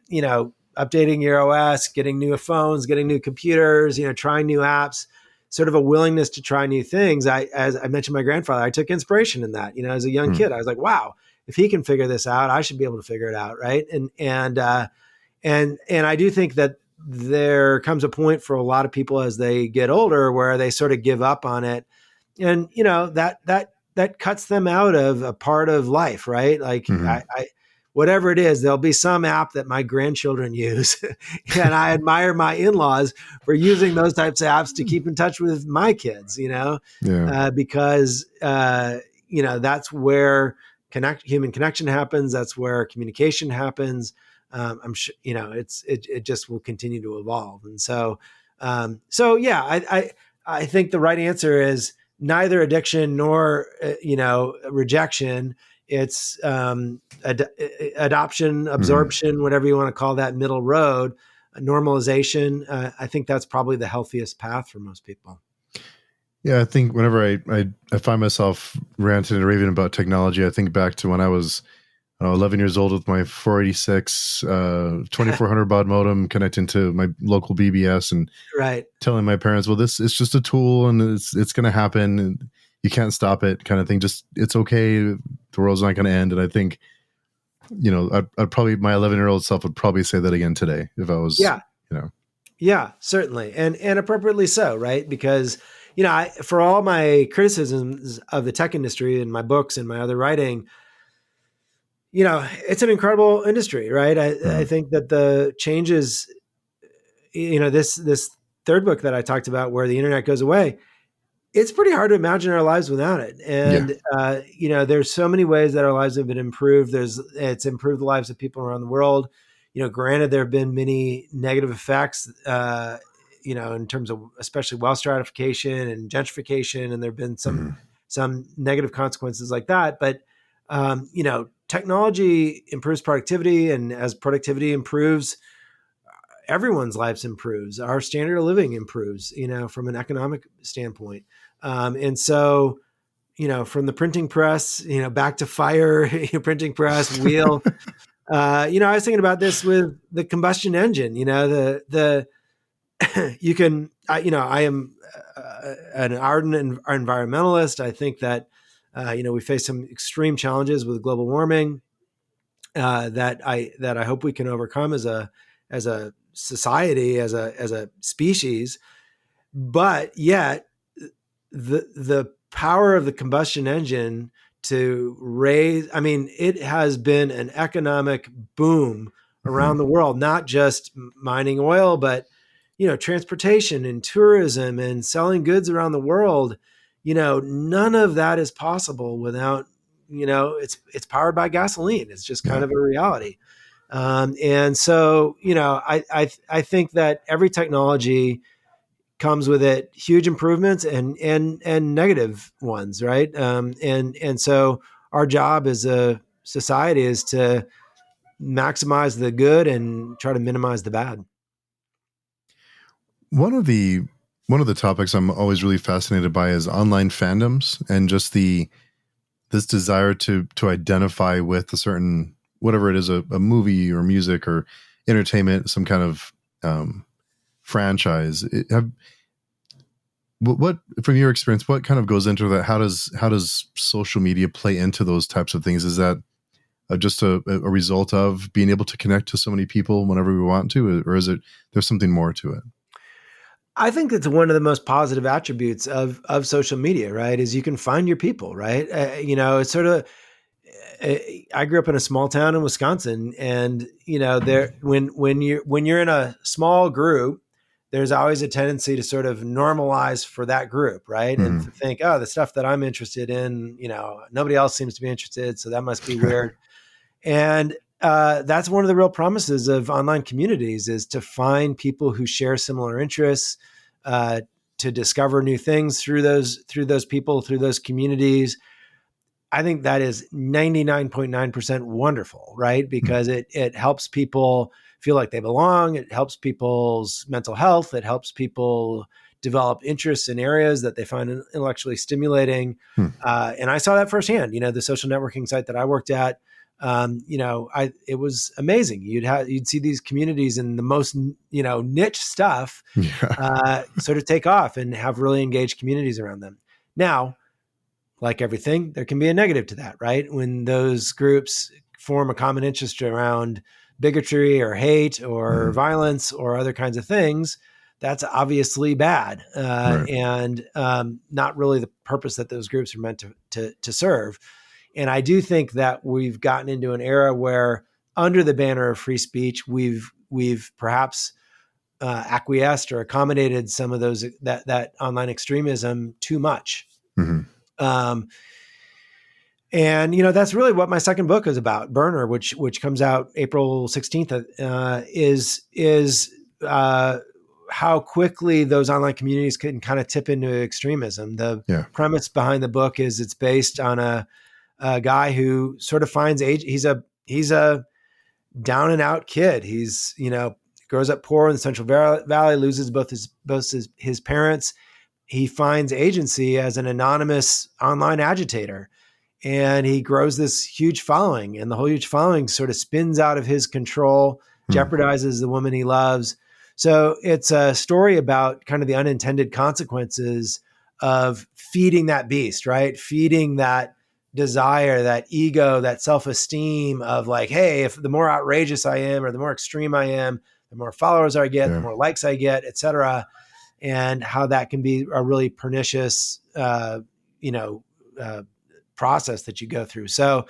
updating your OS, getting new phones, getting new computers, trying new apps, sort of a willingness to try new things. As I mentioned, my grandfather, I took inspiration in that. As a young Hmm. kid, I was like, wow, if he can figure this out, I should be able to figure it out, right? And I do think that there comes a point for a lot of people as they get older where they sort of give up on it, and that cuts them out of a part of life, right? Like Hmm. whatever it is, there'll be some app that my grandchildren use, and I admire my in-laws for using those types of apps to keep in touch with my kids. Yeah. Because that's where human connection happens. That's where communication happens. I'm sure it just will continue to evolve, and so yeah, I think the right answer is neither addiction nor rejection. It's adoption, Hmm. absorption, whatever you want to call that middle road, normalization. I think that's probably the healthiest path for most people. Yeah, I think whenever I find myself ranting and raving about technology, I think back to when I was 11 years old with my 486 2400 baud modem connecting to my local BBS and Right. telling my parents, well, this is just a tool and it's going to happen and you can't stop it, kind of thing. Just, it's okay. The world's not going to end. And I think, I'd probably, my 11-year-old self would probably say that again today if I was, Yeah. Yeah, certainly. And appropriately so, right? Because, for all my criticisms of the tech industry in my books and my other writing, it's an incredible industry, right? I Mhm. think that the changes, this third book that I talked about where the internet goes away, it's pretty hard to imagine our lives without it. Yeah. And there's so many ways that our lives have been improved. It's improved the lives of people around the world. Granted, there have been many negative effects, in terms of especially wealth stratification and gentrification, and there have been Mhm. some negative consequences like that. But technology improves productivity, and as productivity improves, everyone's lives improves. Our standard of living improves, from an economic standpoint. And so, from the printing press, back to fire, printing press, wheel. I was thinking about this with the combustion engine. The you can, I am an ardent environmentalist. I think that we face some extreme challenges with global warming that I hope we can overcome as a society, as a species. But yet, the power of the combustion engine to raise, I mean, it has been an economic boom around Mhm. the world, not just mining oil, but transportation and tourism and selling goods around the world. None of that is possible without, it's powered by gasoline. It's just kind Yeah. of a reality. And so, I think that every technology comes with it huge improvements and negative ones, right? And so our job as a society is to maximize the good and try to minimize the bad. One of the one of the topics I'm always really fascinated by is online fandoms and just this desire to identify with a certain, whatever it is, a movie or music or entertainment, some kind of um, franchise. What from your experience, what kind of goes into that? How does social media play into those types of things? Is that just a result of being able to connect to so many people whenever we want to, or is it there's something more to it? I think it's one of the most positive attributes of social media, right? Is you can find your people, right? It's sort of I grew up in a small town in Wisconsin, and there when you're in a small group, there's always a tendency to sort of normalize for that group, right? And Mm. to think, oh, the stuff that I'm interested in, nobody else seems to be interested, so that must be weird. And that's one of the real promises of online communities, is to find people who share similar interests, to discover new things through those people, through those communities. I think that is 99.9% wonderful, right? Mm. Because it helps people feel like they belong. It helps people's mental health. It helps people develop interests in areas that they find intellectually stimulating. Mm. And I saw that firsthand. The social networking site that I worked at, it was amazing. You'd see these communities in the most niche stuff Yeah. sort of take off and have really engaged communities around them. Now, like everything, there can be a negative to that, right? When those groups form a common interest around bigotry or hate or Mm. violence or other kinds of things, that's obviously bad, Right. and not really the purpose that those groups are meant to serve. And I do think that we've gotten into an era where, under the banner of free speech, we've perhaps acquiesced or accommodated some of those that online extremism too much. Mm-hmm. Um, and that's really what my second book is about, Burner, which comes out April 16th. Is how quickly those online communities can kind of tip into extremism. The Yeah. premise behind the book is it's based on a guy who sort of finds age. He's a down and out kid. He's grows up poor in the Central Valley, loses both his parents. He finds agency as an anonymous online agitator, and he grows this huge following, and the whole huge following sort of spins out of his control, Mm. jeopardizes the woman he loves. So it's a story about kind of the unintended consequences of feeding that beast, right? Feeding that desire, that ego, that self-esteem of like, hey, if the more outrageous I am or the more extreme I am, the more followers I get, the Yeah. more likes I get, et cetera. And how that can be a really pernicious, process that you go through. So,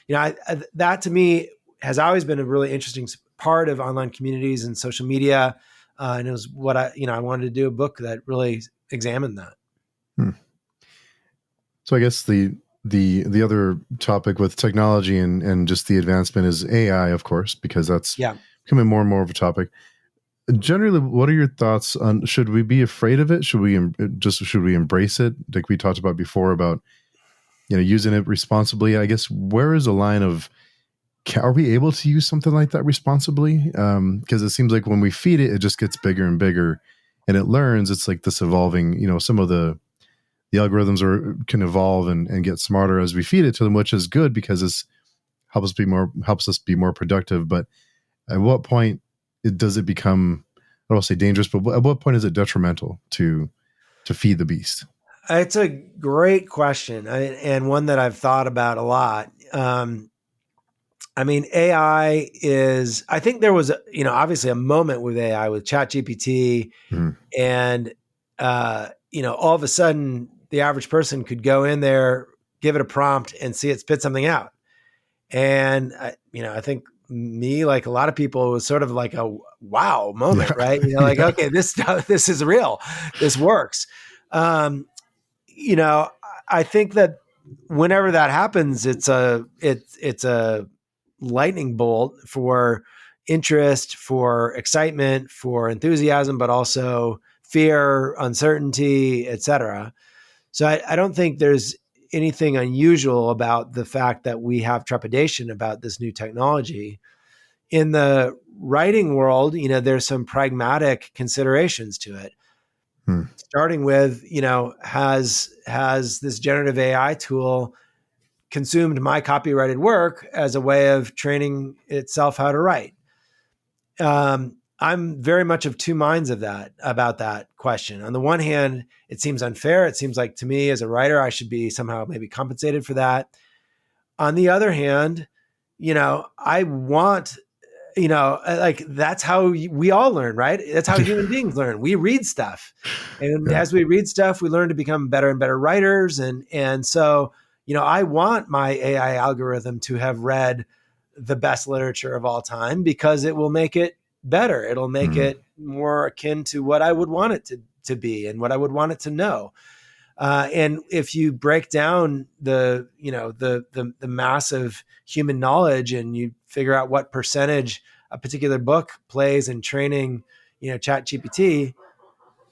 that to me has always been a really interesting part of online communities and social media. And it was what I wanted to do a book that really examined that. Hmm. So I guess the other topic with technology and just the advancement is AI, of course, because that's Yeah. becoming more and more of a topic. Generally, what are your thoughts on, should we be afraid of it? Should we embrace it? Like we talked about before about, using it responsibly. I guess, where is the line of, are we able to use something like that responsibly? Because it seems like when we feed it, it just gets bigger and bigger, and it learns. It's like this evolving. Some of the algorithms can evolve and get smarter as we feed it to them, which is good because it's helps us be more productive. But at what point does it become, I don't want to say dangerous, but at what point is it detrimental to feed the beast? It's a great question, and one that I've thought about a lot. I mean, AI is, I think there was, obviously a moment with AI with ChatGPT, Mm. and, all of a sudden the average person could go in there, give it a prompt and see it spit something out. And, I think me, like a lot of people, it was sort of like a wow moment, Yeah. right? Like, Yeah. okay, this is real. This works. Um, I think that whenever that happens, it's a lightning bolt for interest, for excitement, for enthusiasm, but also fear, uncertainty, etc. So I don't think there's anything unusual about the fact that we have trepidation about this new technology. In the writing world, there's some pragmatic considerations to it. Mm. Starting with, has this generative AI tool consumed my copyrighted work as a way of training itself how to write? I'm very much of two minds about that question. On the one hand, it seems unfair. It seems like to me as a writer, I should be somehow maybe compensated for that. On the other hand, I want, like that's how we all learn, right? That's how human beings learn. We read stuff. And Yeah. as we read stuff, we learn to become better and better writers. And so, I want my AI algorithm to have read the best literature of all time because it will make it better. It'll make it more akin to what I would want it to be and what I would want it to know. And if you break down the massive human knowledge and you figure out what percentage a particular book plays in training, Chat GPT,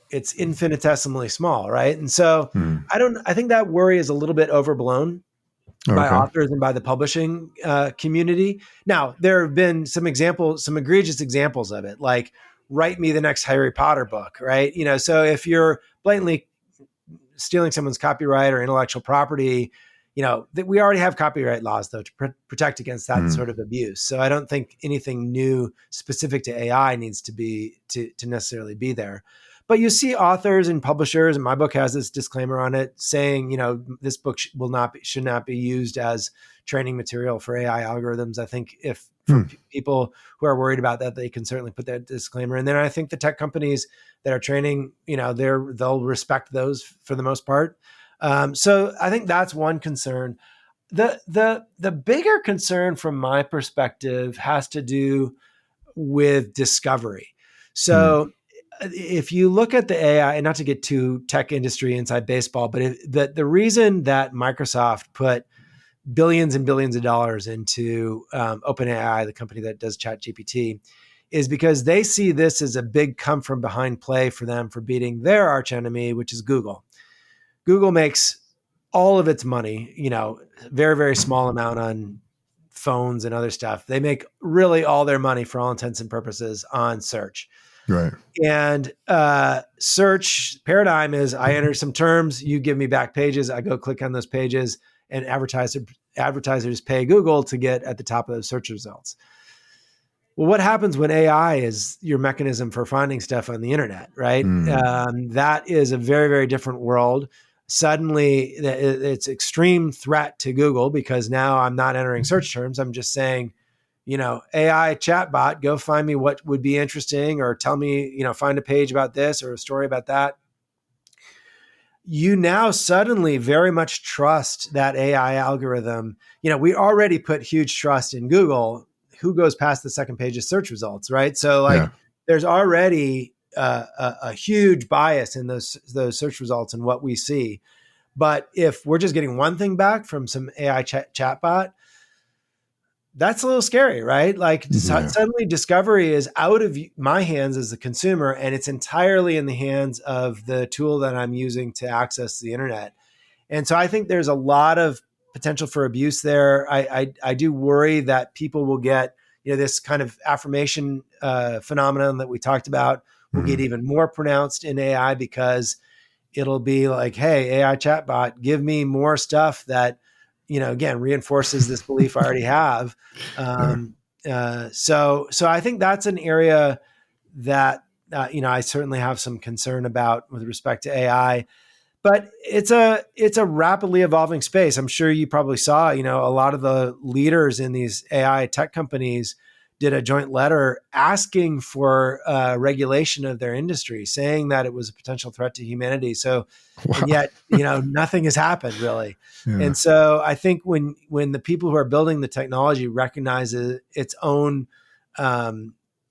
it's infinitesimally small, right? And so I think that worry is a little bit overblown by Okay. authors and by the publishing community. Now, there have been some egregious examples of it, like write me the next Harry Potter book, right? So if you're blatantly stealing someone's copyright or intellectual property, we already have copyright laws though to protect against that sort of abuse. So I don't think anything new specific to AI needs to be to necessarily be there. But you see authors and publishers, and my book has this disclaimer on it saying, this book should not be used as training material for AI algorithms. I think if for people who are worried about that, they can certainly put that disclaimer. And then I think the tech companies that are training, they'll respect those for the most part. So I think that's one concern. The bigger concern from my perspective has to do with discovery. So if you look at the AI, and not to get too tech industry inside baseball, but the reason that Microsoft put billions and billions of dollars into OpenAI, the company that does ChatGPT, is because they see this as a big come from behind play for them for beating their archenemy, which is Google. Google makes all of its money, very, very small amount on phones and other stuff. They make really all their money for all intents and purposes on search. Right. And search paradigm is I enter some terms, you give me back pages, I go click on those pages, and advertisers pay Google to get at the top of those search results. Well, what happens when AI is your mechanism for finding stuff on the internet, right? That is a very, very different world. Suddenly, it's extreme threat to Google because now I'm not entering search terms. I'm just saying, AI chatbot, go find me what would be interesting, or tell me, find a page about this or a story about that. You now suddenly very much trust that AI algorithm. We already put huge trust in Google. Who goes past the second page of search results, right? So there's already a huge bias in those search results and what we see. But if we're just getting one thing back from some AI chatbot, that's a little scary, right? Suddenly discovery is out of my hands as a consumer, and it's entirely in the hands of the tool that I'm using to access the internet. And so I think there's a lot of potential for abuse there. I do worry that people will get, this kind of affirmation phenomenon that we talked about will get even more pronounced in AI because it'll be like, hey, AI chatbot, give me more stuff that, again, reinforces this belief I already have. So I think that's an area that, I certainly have some concern about with respect to AI. But it's a rapidly evolving space. I'm sure you probably saw, a lot of the leaders in these AI tech companies did a joint letter asking for regulation of their industry, saying that it was a potential threat to humanity. So, and yet, nothing has happened really. Yeah. And so I think when the people who are building the technology recognize its own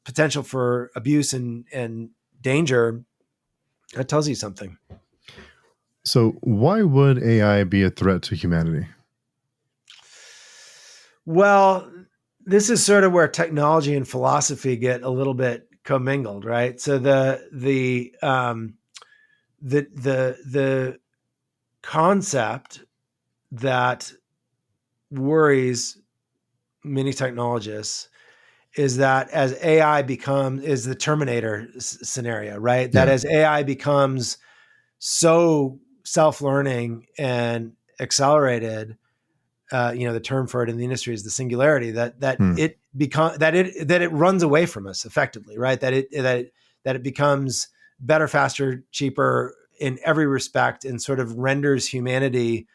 potential for abuse and danger, that tells you something. So why would AI be a threat to humanity? Well, this is sort of where technology and philosophy get a little bit commingled, right? So the concept that worries many technologists is that as AI is the Terminator scenario, right? That as AI becomes so self-learning and accelerated, the term for it in the industry is the singularity, that it runs away from us effectively, right? That it becomes better, faster, cheaper in every respect, and sort of renders humanity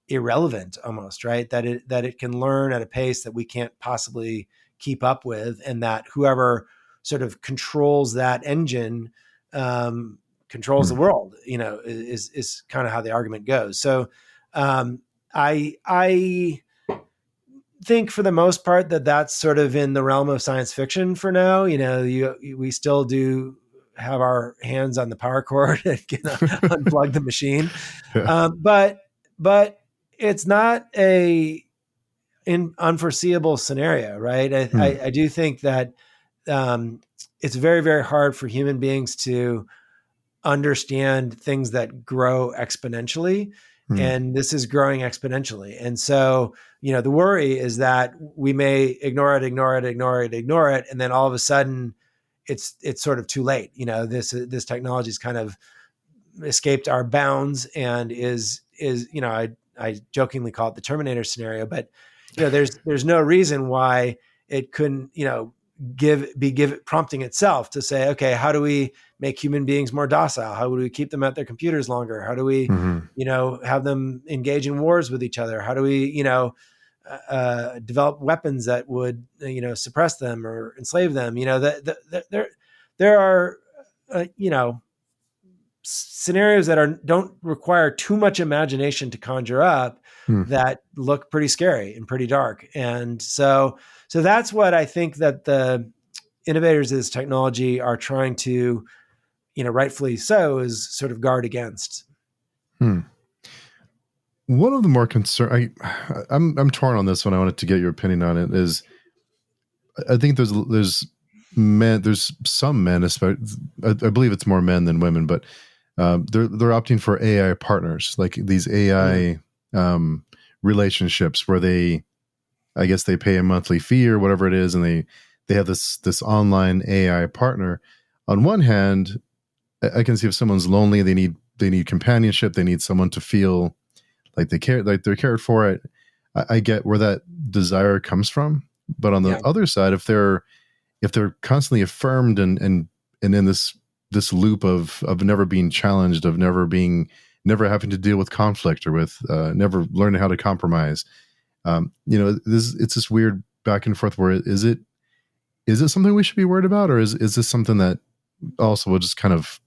irrelevant almost, right? That it can learn at a pace that we can't possibly keep up with, and that whoever sort of controls that engine controls the world, is kind of how the argument goes. So I think for the most part that that's sort of in the realm of science fiction for now. We still do have our hands on the power cord and can unplug the machine. Yeah. But it's not a unforeseeable scenario, right? Hmm. I do think that it's very, very hard for human beings to understand things that grow exponentially. Hmm. And this is growing exponentially. And so, the worry is that we may ignore it. And then all of a sudden it's sort of too late. This technology is kind of escaped our bounds and I jokingly call it the Terminator scenario, but there's no reason why it couldn't, give prompting itself to say, okay, how do we make human beings more docile? How do we keep them at their computers longer? How do we, Hmm. have them engage in wars with each other? How do we, develop weapons that would, suppress them or enslave them? There are, scenarios that don't require too much imagination to conjure up Hmm. that look pretty scary and pretty dark. And so that's what I think that the innovators of this technology are trying to, rightfully so, is sort of guard against. Hmm. One of the more concern I'm torn on this one. I wanted to get your opinion on it. Is I think there's some men, especially I believe it's more men than women, but they're opting for AI partners, like these AI relationships where I guess they pay a monthly fee or whatever it is, and they have this online AI partner. On one hand, I can see if someone's lonely, they need companionship, they need someone to feel like they're cared for. It. I get where that desire comes from, but on the Yeah. other side, if they're constantly affirmed and in this loop of never being challenged, of never having to deal with conflict or with never learning how to compromise, it's this weird back and forth where is it something we should be worried about, or is this something that also will just kind of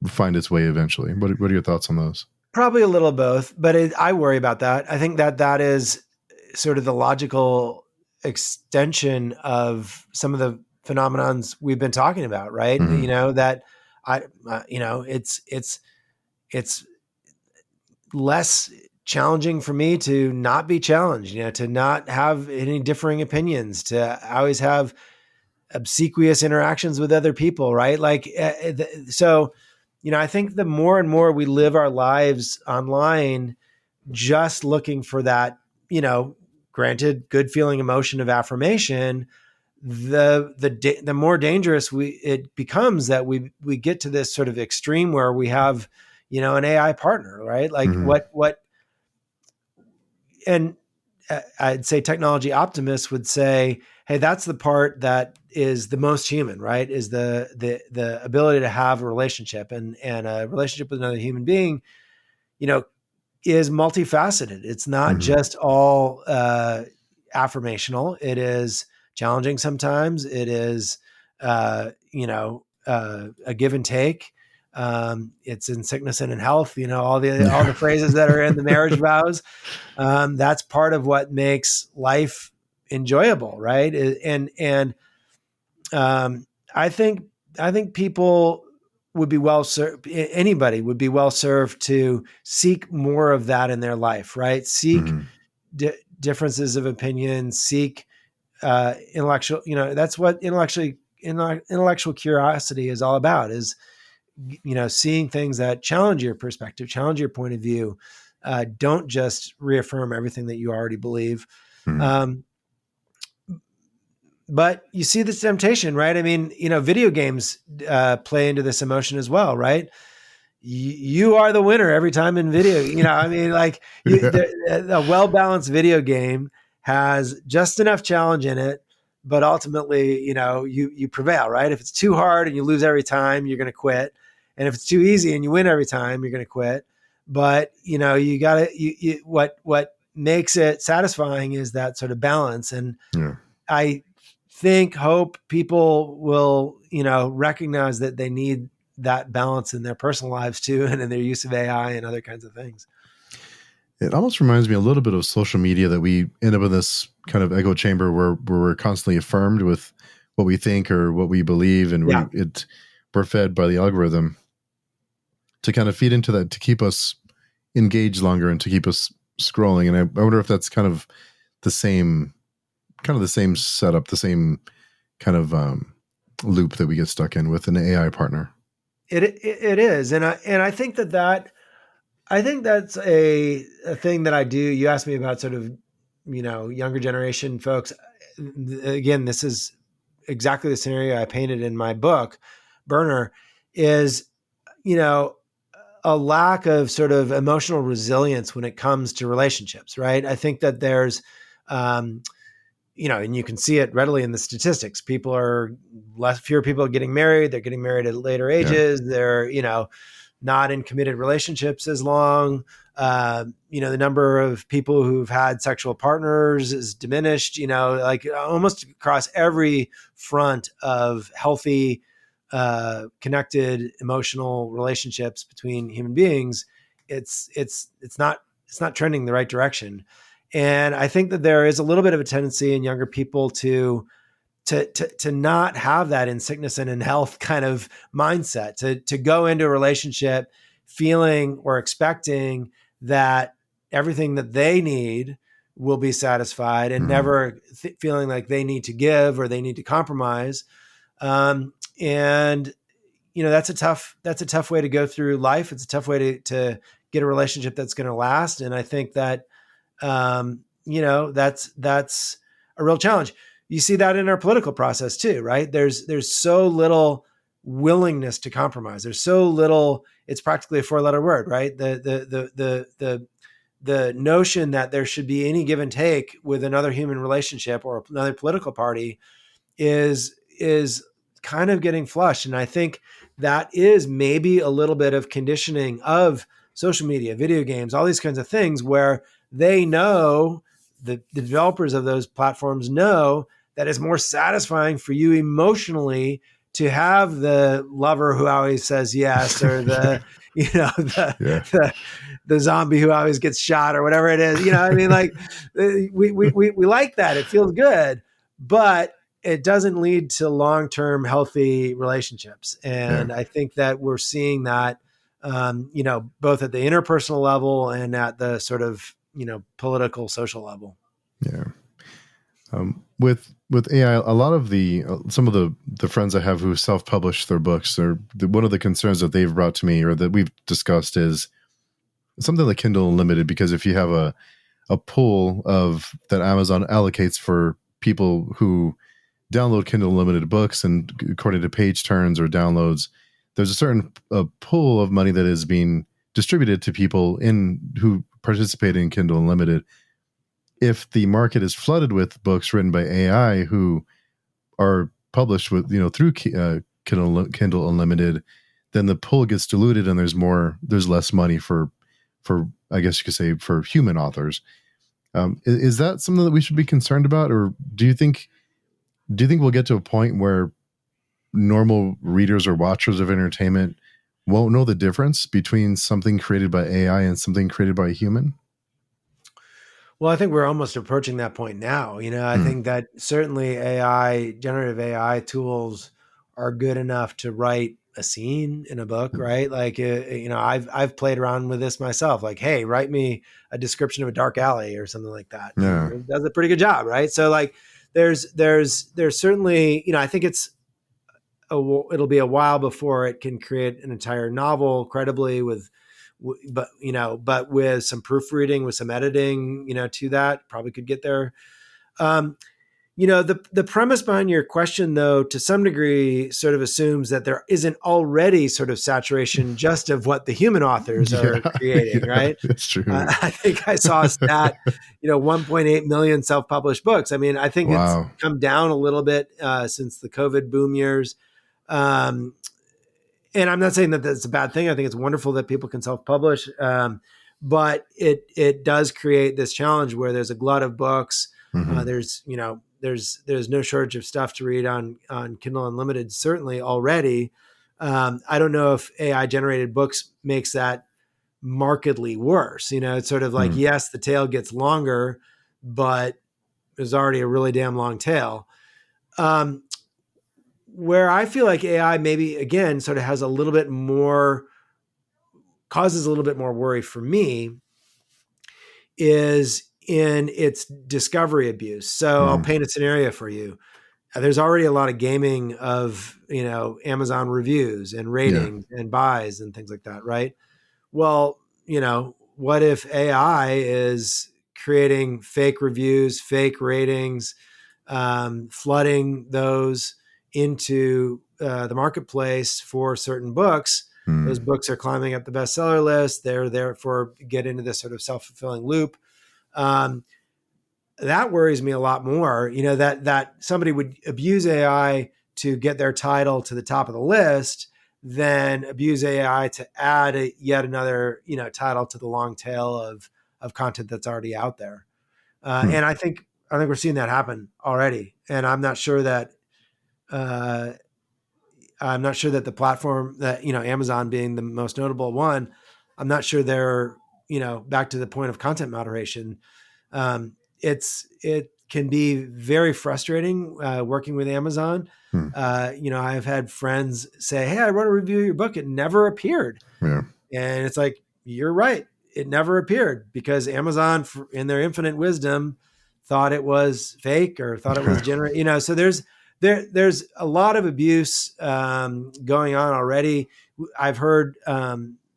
find its way eventually? What are your thoughts on those? Probably a little both, but I worry about that. I think that is sort of the logical extension of some of the phenomenons we've been talking about, right? Mm-hmm. That it's less challenging for me to not be challenged, to not have any differing opinions, to always have obsequious interactions with other people, right? So, I think the more and more we live our lives online, just looking for that, granted good feeling emotion of affirmation, the more dangerous it becomes that we get to this sort of extreme where we have, an AI partner, right? Like Mm-hmm. and I'd say technology optimists would say, hey, that's the part that is the most human, right? Is the ability to have a relationship, and a relationship with another human being, you know, is multifaceted. It's not Mm-hmm. just all affirmational. It is challenging sometimes. It is, a give and take. It's in sickness and in health. All the phrases that are in the marriage vows. That's part of what makes life enjoyable, right? And I think people would be well served. Anybody would be well served to seek more of that in their life, right? Seek Mm-hmm. differences of opinion. Seek intellectual. That's what intellectual curiosity is all about. Is seeing things that challenge your perspective, challenge your point of view. Don't just reaffirm everything that you already believe. Mm-hmm. Um, but you see this temptation, right? I mean, video games play into this emotion as well, right? You are the winner every time in video. I mean, like Yeah. a well-balanced video game has just enough challenge in it, but ultimately, you prevail, right? If it's too hard and you lose every time, you're going to quit. And if it's too easy and you win every time, you're going to quit. But you got to what makes it satisfying is that sort of balance. And Yeah. I hope people will, recognize that they need that balance in their personal lives too, and in their use of AI and other kinds of things. It almost reminds me a little bit of social media, that we end up in this kind of echo chamber where we're constantly affirmed with what we think or what we believe, and Yeah, we're fed by the algorithm to kind of feed into that, to keep us engaged longer and to keep us scrolling. And I wonder if that's kind of the same setup, the same kind of loop that we get stuck in with an AI partner. it is, and I think that I think that's a thing that I do. You asked me about sort of, younger generation folks. Again, this is exactly the scenario I painted in my book, Burner, is, you know, a lack of sort of emotional resilience when it comes to relationships, right? I think that there's, um, and you can see it readily in the statistics. Fewer people are getting married. They're getting married at later Yeah. ages. They're, not in committed relationships as long. The number of people who've had sexual partners is diminished, like almost across every front of healthy, connected emotional relationships between human beings. It's not trending the right direction. And I think that there is a little bit of a tendency in younger people to not have that in sickness and in health kind of mindset, to go into a relationship feeling or expecting that everything that they need will be satisfied, and Mm-hmm. never feeling like they need to give or they need to compromise. And that's a tough way to go through life. It's a tough way to get a relationship that's going to last. And I think that that's a real challenge. You see that in our political process too, right? There's so little willingness to compromise. There's so little. It's practically a four-letter word, right? The notion that there should be any give and take with another human relationship or another political party is kind of getting flushed. And I think that is maybe a little bit of conditioning of social media, video games, all these kinds of things, where they know, the developers of those platforms know that it's more satisfying for you emotionally to have the lover who always says yes, or the Yeah. the zombie who always gets shot, or whatever it is. I mean, like, we like that. It feels good, but it doesn't lead to long-term healthy relationships. Yeah. And I think that we're seeing that, both at the interpersonal level and at the sort of, political, social level. Yeah. With AI, a lot of some of the friends I have who self-publish their books, or one of the concerns that they've brought to me or that we've discussed is something like Kindle Unlimited. Because if you have a pool of that Amazon allocates for people who download Kindle Unlimited books, and according to page turns or downloads, there's a certain pool of money that is being distributed to people who participate in Kindle Unlimited. If the market is flooded with books written by AI who are published with through Kindle Unlimited, then the pool gets diluted, and there's less money for I guess you could say for human authors. Is that something that we should be concerned about, or do you think we'll get to a point where normal readers or watchers of entertainment won't know the difference between something created by AI and something created by a human? Well, I think we're almost approaching that point now. I Hmm. think that certainly generative AI tools are good enough to write a scene in a book, right? Like, I've played around with this myself. Like, hey, write me a description of a dark alley or something like that, and Yeah. it does a pretty good job, right? So, like, there's certainly, I think it'll be a while before it can create an entire novel credibly but with some proofreading, with some editing, to that, probably could get there. Um, the premise behind your question, though, to some degree, sort of assumes that there isn't already sort of saturation just of what the human authors Yeah. are creating, Yeah. right? That's true. I think I saw a stat, 1.8 million self-published books. I mean, I think it's Wow. come down a little bit since the COVID boom years. Um, and I'm not saying that that's a bad thing. I think it's wonderful that people can self-publish, but it does create this challenge where there's a glut of books. Hmm. There's no shortage of stuff to read on Kindle Unlimited, certainly already. I don't know if AI generated books makes that markedly worse. It's sort of like, Hmm. yes, the tail gets longer, but there's already a really damn long tail. Um, where I feel like AI maybe again sort of has a little bit more, causes a little bit more worry for me is in its discovery abuse. So I'll Hmm. paint a scenario for you. There's already a lot of gaming of, Amazon reviews and Yeah. ratings and buys and things like that, right? Well, what if AI is creating fake reviews, fake ratings, flooding those into the marketplace for certain books? Those Hmm. books are climbing up the bestseller list. They're therefore get into this sort of self-fulfilling loop. Um, that worries me a lot more. That somebody would abuse AI to get their title to the top of the list, then abuse AI to add yet another title to the long tail of content that's already out there. Hmm. And I think we're seeing that happen already. And uh, I'm not sure that the platform that Amazon being the most notable one, I'm not sure they're back to the point of content moderation. It can be very frustrating working with Amazon. Hmm. I've had friends say, "Hey, I wrote a review of your book. It never appeared," Yeah. and it's like, you're right. It never appeared because Amazon, in their infinite wisdom, thought it was fake or thought it was generate. So there's a lot of abuse going on already. I've heard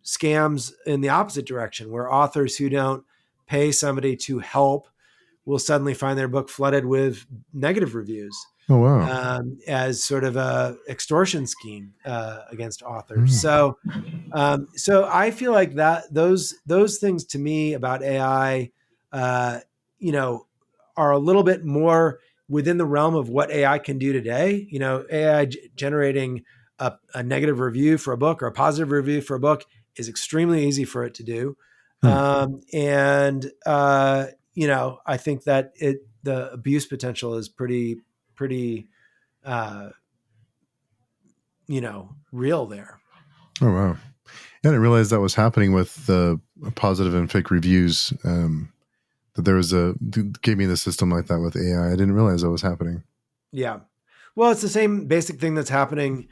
scams in the opposite direction, where authors who don't pay somebody to help will suddenly find their book flooded with negative reviews Oh wow. as sort of a extortion scheme against authors. Hmm. So I feel like that those things to me about AI, uh, you know, are a little bit more within the realm of what AI can do today. AI generating a negative review for a book or a positive review for a book is extremely easy for it to do, Hmm. and I think that the abuse potential is pretty uh, real there. Oh wow. I didn't realize that was happening with the positive and fake reviews. That there was gave me the system like that with AI. I didn't realize that was happening. Yeah. Well, it's the same basic thing that's happening,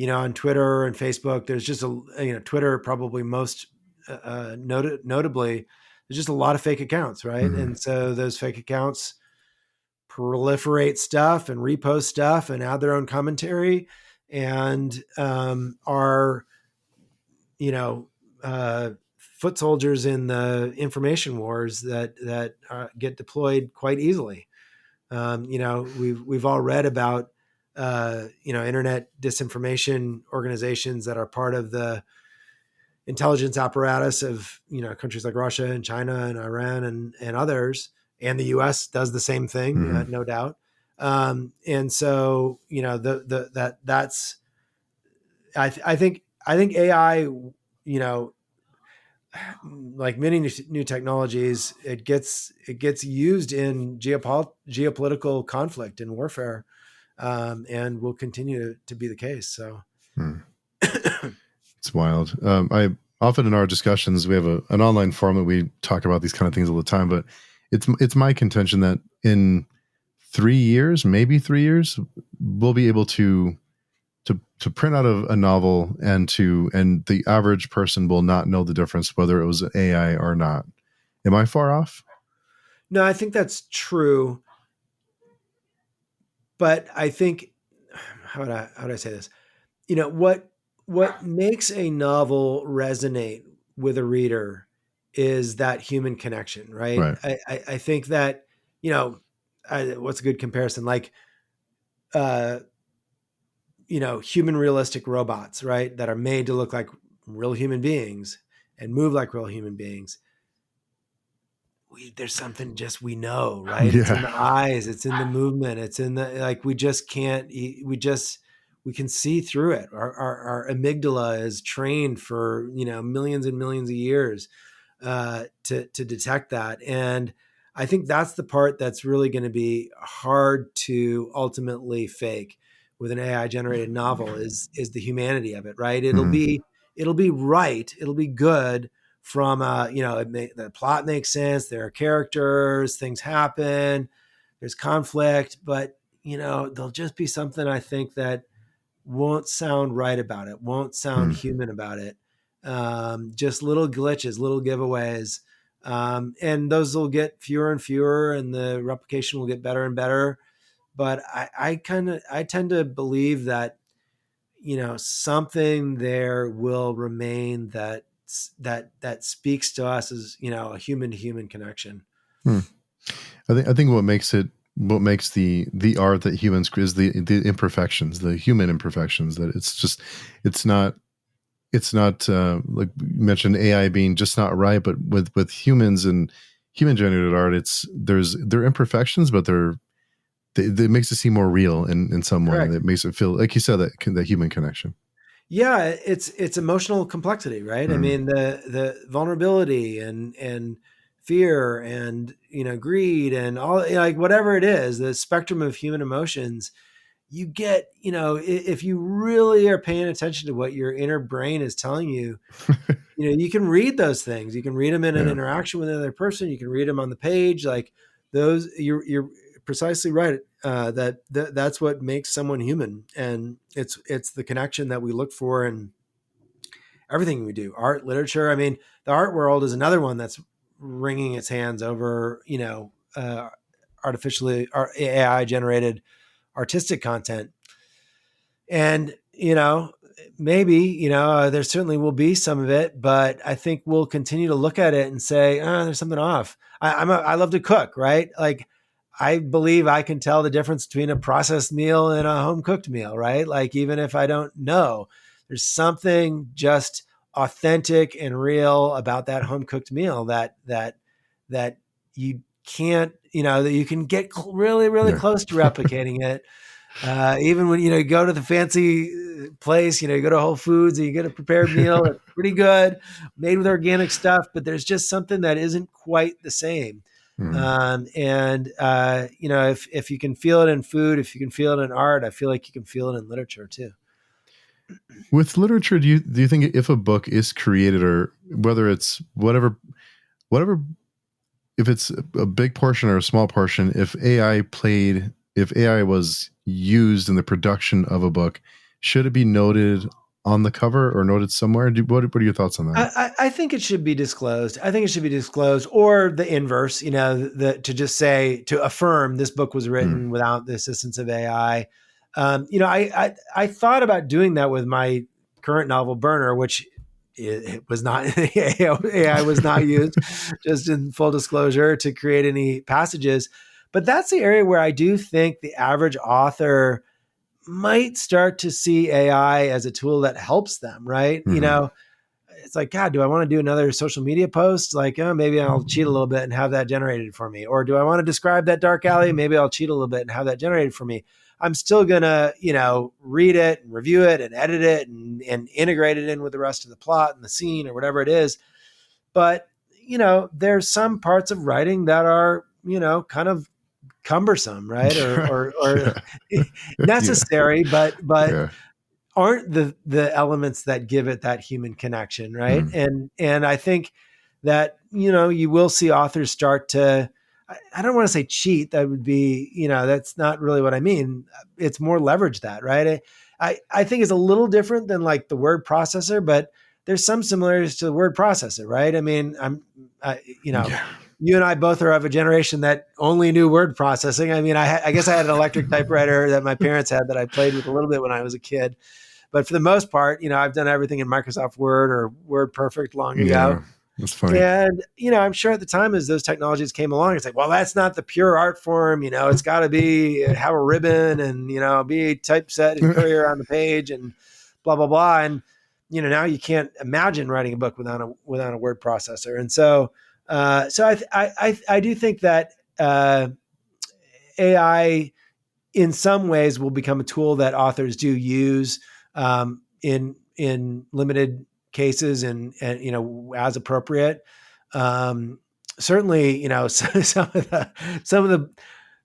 on Twitter and Facebook. There's just Twitter probably most notably. There's just a lot of fake accounts, right? Hmm. And so those fake accounts proliferate stuff and repost stuff and add their own commentary, and are you know uh, foot soldiers in the information wars that get deployed quite easily. We've all read about internet disinformation organizations that are part of the intelligence apparatus of countries like Russia and China and Iran and others, and the U.S. does the same thing, Hmm. no doubt. And so that's I think AI, like many new technologies, it gets used in geopolitical conflict and warfare, and will continue to be the case. So, Hmm. It's wild. I often in our discussions we have an online forum that we talk about these kind of things all the time. But it's my contention that in 3 years, maybe 3 years, we'll be able to print out a novel and the average person will not know the difference whether it was AI or not. Am I far off? no, I think that's true, but I think how would I say this? What makes a novel resonate with a reader is that human connection, right? Right. I think that what's a good comparison? Like uh, human realistic robots, right? That are made to look like real human beings and move like real human beings. There's something just we know, right? It's in Yeah. the eyes, it's in the movement, it's in the like. We just can't. We can see through it. Our amygdala is trained for millions and millions of years to detect that, and I think that's the part that's really going to be hard to ultimately fake with an AI generated novel is the humanity of it, right? It'll Hmm. be right, it'll be good from the plot makes sense. There are characters, things happen, there's conflict, but there'll just be something I think that won't sound right about it, won't sound Hmm. human about it. Just little glitches, little giveaways. And those will get fewer and fewer, and the replication will get better and better. But I tend to believe that, something there will remain that speaks to us as, a human to human connection. Hmm. I think what makes the art that humans is the imperfections, the human imperfections. That it's not like you mentioned AI being just not right, but with humans and human generated art, there are imperfections, but it makes it seem more real in some way. Correct. That makes it feel like you said that human connection. Yeah, it's emotional complexity, right? I Mm. mean, the vulnerability and fear and greed and all, like whatever it is, the spectrum of human emotions. You get, if you really are paying attention to what your inner brain is telling you, you can read those things. You can read them in an Yeah. interaction with another person. You can read them on the page. Like those, you're precisely right. That's what makes someone human, and it's the connection that we look for in everything we do. Art, literature. I mean, the art world is another one that's wringing its hands over artificially or AI generated artistic content. And, maybe, there certainly will be some of it, but I think we'll continue to look at it and say, there's something off. I love to cook, right? Like, I believe I can tell the difference between a processed meal and a home cooked meal, right? Like, even if I don't know, there's something just authentic and real about that home cooked meal that you can't, that you can get really, really Yeah. close to replicating it. Even when you go to the fancy place, you go to Whole Foods and you get a prepared meal. It's pretty good, made with organic stuff, but there's just something that isn't quite the same. Mm. And if you can feel it in food, if you can feel it in art, I feel like you can feel it in literature too. With literature, do you think if a book is created, or whether it's whatever, if it's a big portion or a small portion, if AI was used in the production of a book, should it be noted on the cover or noted somewhere? What are your thoughts on that? I think it should be disclosed. I think it should be disclosed, or the inverse. To just say, to affirm this book was Mm. written without the assistance of AI. I thought about doing that with my current novel, Burner, which it was not AI was not used. Just in full disclosure, to create any passages. But that's the area where I do think the average author might start to see AI as a tool that helps them. Right? Mhm. It's like, God, do I want to do another social media post? Like, maybe I'll cheat a little bit and have that generated for me. Or do I want to describe that dark alley? Maybe I'll cheat a little bit and have that generated for me. I'm still going to, read it and review it and edit it and integrate it in with the rest of the plot and the scene or whatever it is. But, there's some parts of writing that are, kind of cumbersome, right? Or Yeah. Yeah. necessary, but Yeah. aren't the elements that give it that human connection, right? Mm. And I think that you will see authors start to, I don't want to say cheat. That would be, that's not really what I mean. It's more leverage that, right? I think it's a little different than like the word processor, but there's some similarities to the word processor, right? I mean, Yeah. you and I both are of a generation that only knew word processing. I mean, I guess I had an electric typewriter that my parents had that I played with a little bit when I was a kid. But for the most part, I've done everything in Microsoft Word or Word Perfect long ago. Yeah. That's funny. And, I'm sure at the time as those technologies came along, it's like, well, that's not the pure art form. It's got to be have a ribbon and, be typeset and courier on the page and blah, blah, blah. And, now you can't imagine writing a book without a word processor. And so I do think that AI in some ways will become a tool that authors do use in limited cases and as appropriate. Certainly, some of the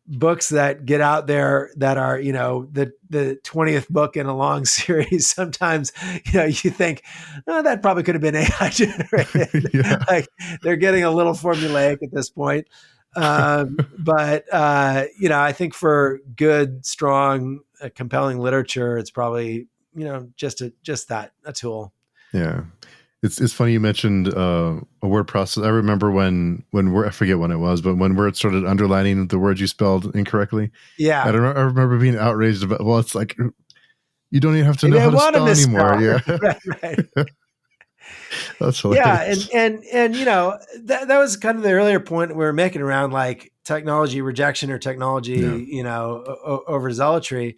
books that get out there that are, the 20th book in a long series, sometimes, you think, oh, that probably could have been AI generated. Yeah. Like they're getting a little formulaic at this point. But I think for good, strong, compelling literature, it's probably, just a tool. Yeah. It's funny you mentioned a word process. I remember when I forget when it was, but when Word started underlining the words you spelled incorrectly. I Yeah. don't know. I remember being outraged about. Well, it's like you don't even have to They know how didn't to want to spell anymore. misspell. Yeah, Right, right. that's Yeah, and hilarious. and that was kind of the earlier point we were making around like technology rejection or Yeah, technology, overzealotry.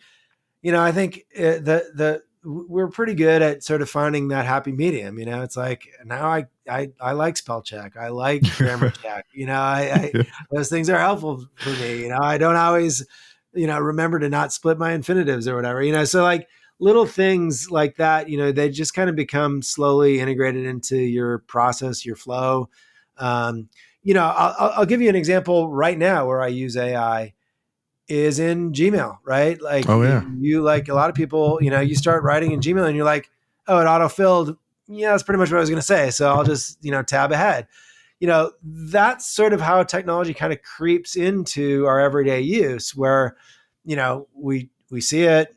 I think the we're pretty good at sort of finding that happy medium. It's like now I like spell check, I like grammar check. I yeah, those things are helpful for me. I don't always remember to not split my infinitives or whatever. So like little things like that. They just kind of become slowly integrated into your process, your flow. Um, I'll give you an example right now where I use AI is in Gmail, right? Like oh yeah, you like a lot of people, you start writing in Gmail and you're like, oh, it auto-filled. Yeah, that's pretty much what I was going to say. So I'll just, tab ahead. That's sort of how technology kind of creeps into our everyday use where, we see it,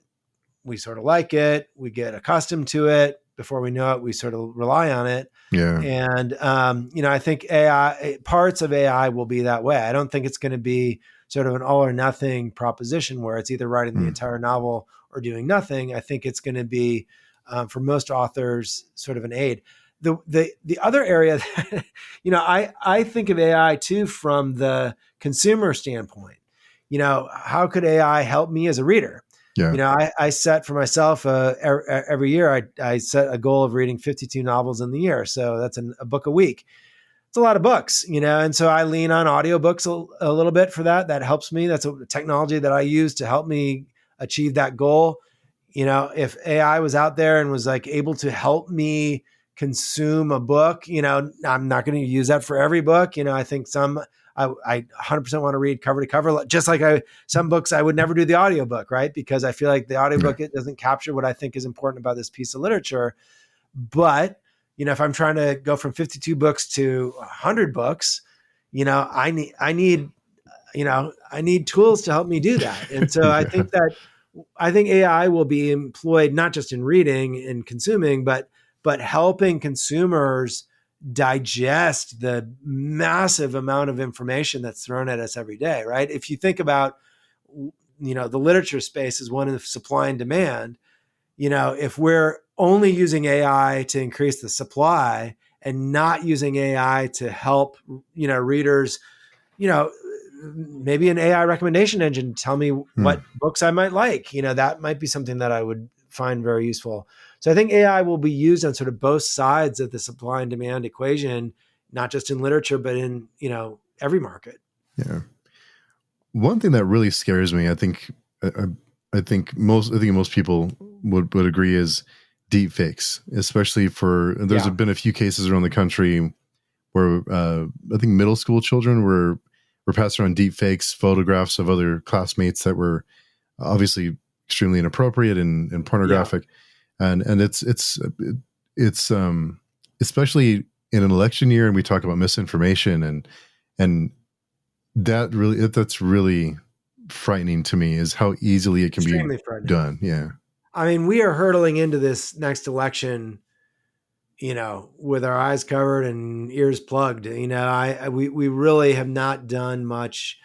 we sort of like it, we get accustomed to it. Before we know it, we sort of rely on it. yeah, And I think parts of AI will be that way. I don't think it's going to be sort of an all or nothing proposition where it's either writing the mm, entire novel or doing nothing. I think it's going to be, for most authors, sort of an aid. The other area that I think of AI too from the consumer standpoint. How could AI help me as a reader? yeah, I set for myself every year. I set a goal of reading 52 novels in the year, so that's a book a week. It's a lot of books, and so I lean on audiobooks a little bit for that. That helps me. That's a technology that I use to help me achieve that goal. If AI was out there and was like able to help me consume a book, I'm not going to use that for every book. I think I 100% want to read cover to cover, just like some books I would never do the audiobook, right? Because I feel like the yeah, audiobook, it doesn't capture what I think is important about this piece of literature. But, if I'm trying to go from 52 books to 100 books, I need tools to help me do that. And so yeah, I think AI will be employed not just in reading and consuming, but helping consumers digest the massive amount of information that's thrown at us every day, right? If you think about, the literature space is one of supply and demand. If we're only using AI to increase the supply and not using AI to help, readers, you know, maybe an AI recommendation engine tell me mm, what books I might like. That might be something that I would find very useful. So I think AI will be used on sort of both sides of the supply and demand equation, not just in literature, but in, every market. yeah. One thing that really scares me, I think most people would agree is deep fakes, especially for there's Yeah. been a few cases around the country where I think middle school children were passing around deep fakes, photographs of other classmates that were obviously extremely inappropriate and Yeah. pornographic, and it's especially in an election year, and we talk about misinformation and that's really frightening to me is how easily it can be Extremely frightening. done. Yeah. I mean, we are hurtling into this next election, with our eyes covered and ears plugged. We really have not done much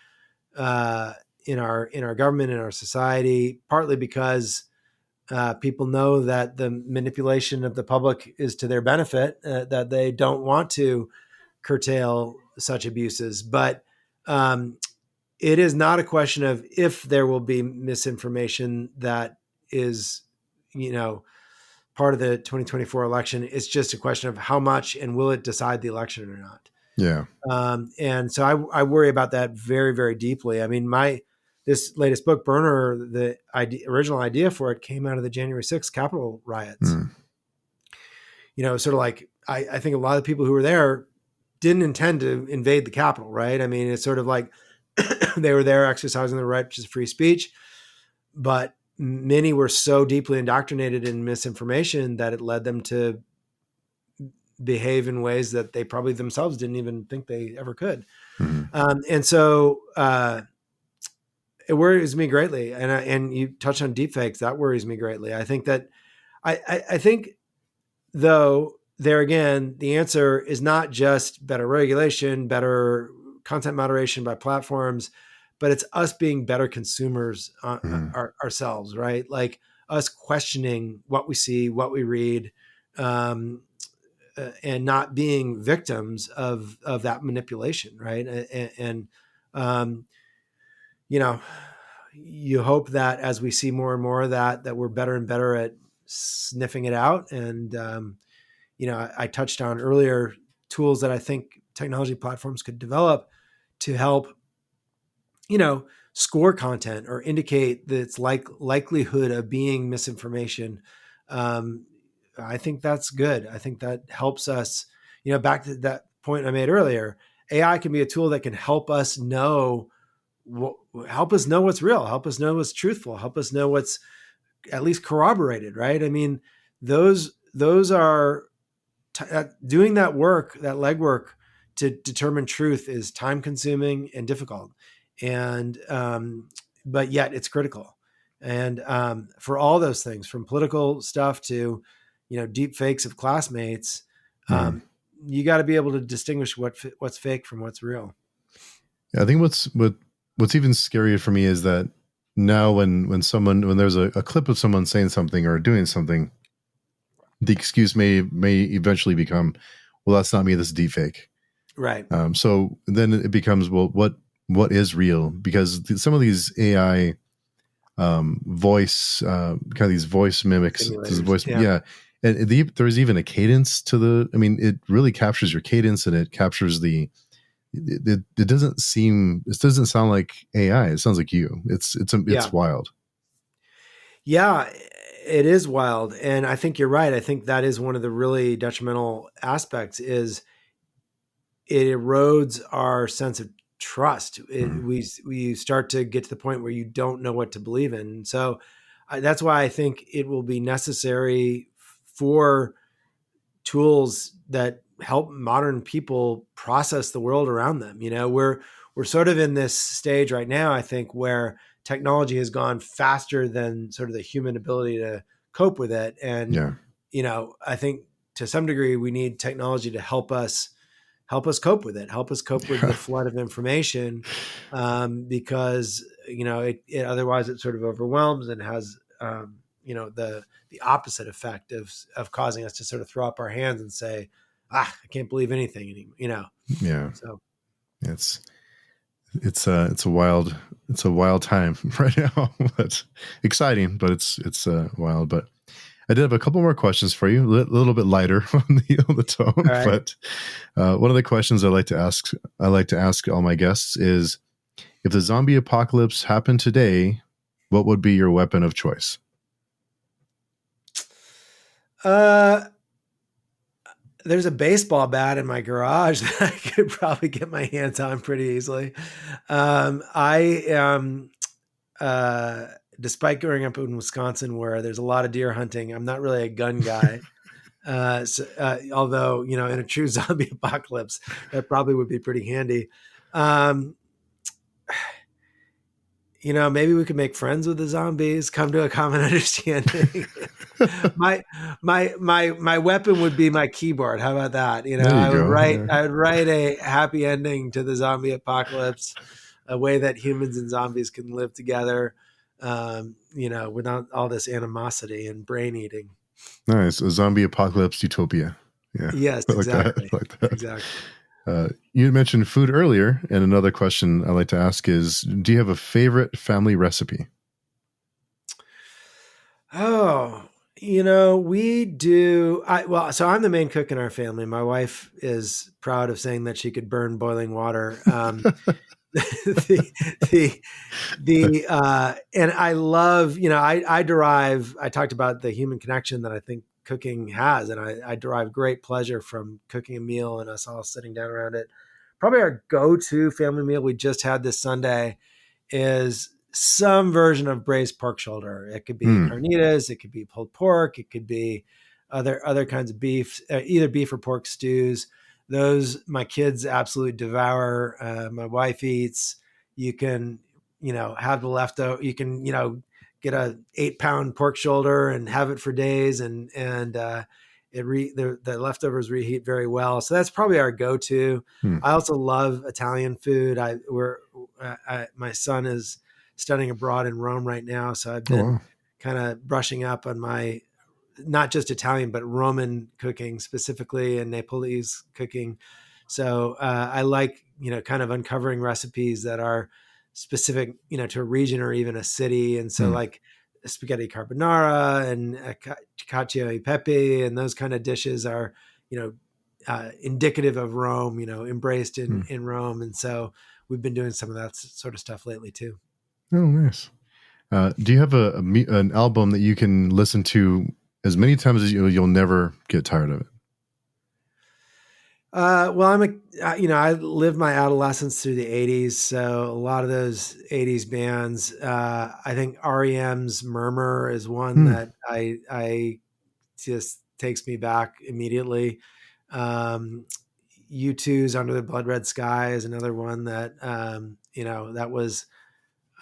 uh, in our government, in our society, partly because people know that the manipulation of the public is to their benefit, that they don't want to curtail such abuses. But it is not a question of if there will be misinformation that is, you know, part of the 2024 election. It's just a question of how much and will it decide the election or not. Yeah. And so I worry about that very, very deeply. I mean, this latest book, Burner, the original idea for it came out of the January 6th Capitol riots. Mm. Sort of like I think a lot of people who were there didn't intend to invade the Capitol, right? I mean, it's sort of like they were there exercising their right to free speech, but many were so deeply indoctrinated in misinformation that it led them to behave in ways that they probably themselves didn't even think they ever could. And so it worries me greatly. And you touched on deepfakes. That worries me greatly. I think that I think, though, there again, the answer is not just better regulation, better content moderation by platforms, but it's us being better consumers ourselves, right? Like us questioning what we see, what we read, and not being victims of that manipulation, right? And you know, you hope that as we see more and more of that we're better and better at sniffing it out. And I touched on earlier tools that I think technology platforms could develop to help, score content or indicate that it's likelihood of being misinformation. I think that's good. I think that helps us, back to that point I made earlier. AI can be a tool that can help us know what's real, help us know what's truthful, help us know what's at least corroborated, right? I mean, those are doing that work, that legwork to determine truth is time consuming and difficult. And, but yet it's critical. And for all those things, from political stuff to, deep fakes of classmates, you got to be able to distinguish what's fake from what's real. Yeah, I think what's even scarier for me is that now when there's a clip of someone saying something or doing something, the excuse may eventually become, well, that's not me, this is deep fake. Right. So then it becomes, well, what is real? Because some of these AI voice kind of these voice mimics, this voice, yeah. And there's even a cadence to the. I mean, it really captures your cadence, and it captures the. It doesn't sound like AI. It sounds like you. It's wild. Yeah, it is wild, and I think you're right. I think that is one of the really detrimental aspects. Is it erodes our sense of trust. We start to get to the point where you don't know what to believe in. So that's why I think it will be necessary for tools that help modern people process the world around them. We're sort of in this stage right now, I think, where technology has gone faster than sort of the human ability to cope with it. And, I think to some degree we need technology to help us cope with it, help us cope with the flood of information, because, it otherwise it sort of overwhelms and has, the opposite effect of causing us to sort of throw up our hands and say, I can't believe anything anymore, Yeah. So it's a wild time right now. That's exciting, but it's wild. But I did have a couple more questions for you, a little bit lighter on the tone. Right. But one of the questions I like to ask all my guests is, if the zombie apocalypse happened today, what would be your weapon of choice? There's a baseball bat in my garage that I could probably get my hands on pretty easily. I am, despite growing up in Wisconsin where there's a lot of deer hunting, I'm not really a gun guy. Although, in a true zombie apocalypse, that probably would be pretty handy. Maybe we could make friends with the zombies, come to a common understanding. my weapon would be my keyboard. How about that? I would write a happy ending to the zombie apocalypse, a way that humans and zombies can live together, without all this animosity and brain eating. Nice. A zombie apocalypse utopia. Yeah. Yes, exactly. Like that. Exactly. You mentioned food earlier, and another question I like to ask is, do you have a favorite family recipe? Oh, we do. So I'm the main cook in our family. My wife is proud of saying that she could burn boiling water. And I love, I talked about the human connection that I think cooking has, and I derive great pleasure from cooking a meal and us all sitting down around it. probably our go-to family meal we just had this Sunday is some version of braised pork shoulder. It could be Mm. carnitas, it could be pulled pork, it could be other kinds of beef, either beef or pork stews. Those my kids absolutely devour. My wife eats. You can, have the leftover. You can, get a 8-pound pork shoulder and have it for days, and the leftovers reheat very well. So that's probably our go-to. Mm. I also love Italian food. My son is studying abroad in Rome right now, so I've Oh been wow. kind of brushing up on my not just Italian but Roman cooking specifically and Nepalese cooking. So I like kind of uncovering recipes that are specific to a region or even a city. And so Mm. like spaghetti carbonara and cacio e pepe and those kind of dishes are you know indicative of Rome, embraced in Mm. Rome. And so we've been doing some of that sort of stuff lately too. Oh nice. Do you have an album that you can listen to as many times as you'll never get tired of it? Well, I lived my adolescence through the '80s, so a lot of those '80s bands. I think REM's "Murmur" is one Hmm. that I just takes me back immediately. U2's "Under the Blood Red Sky" is another one that that was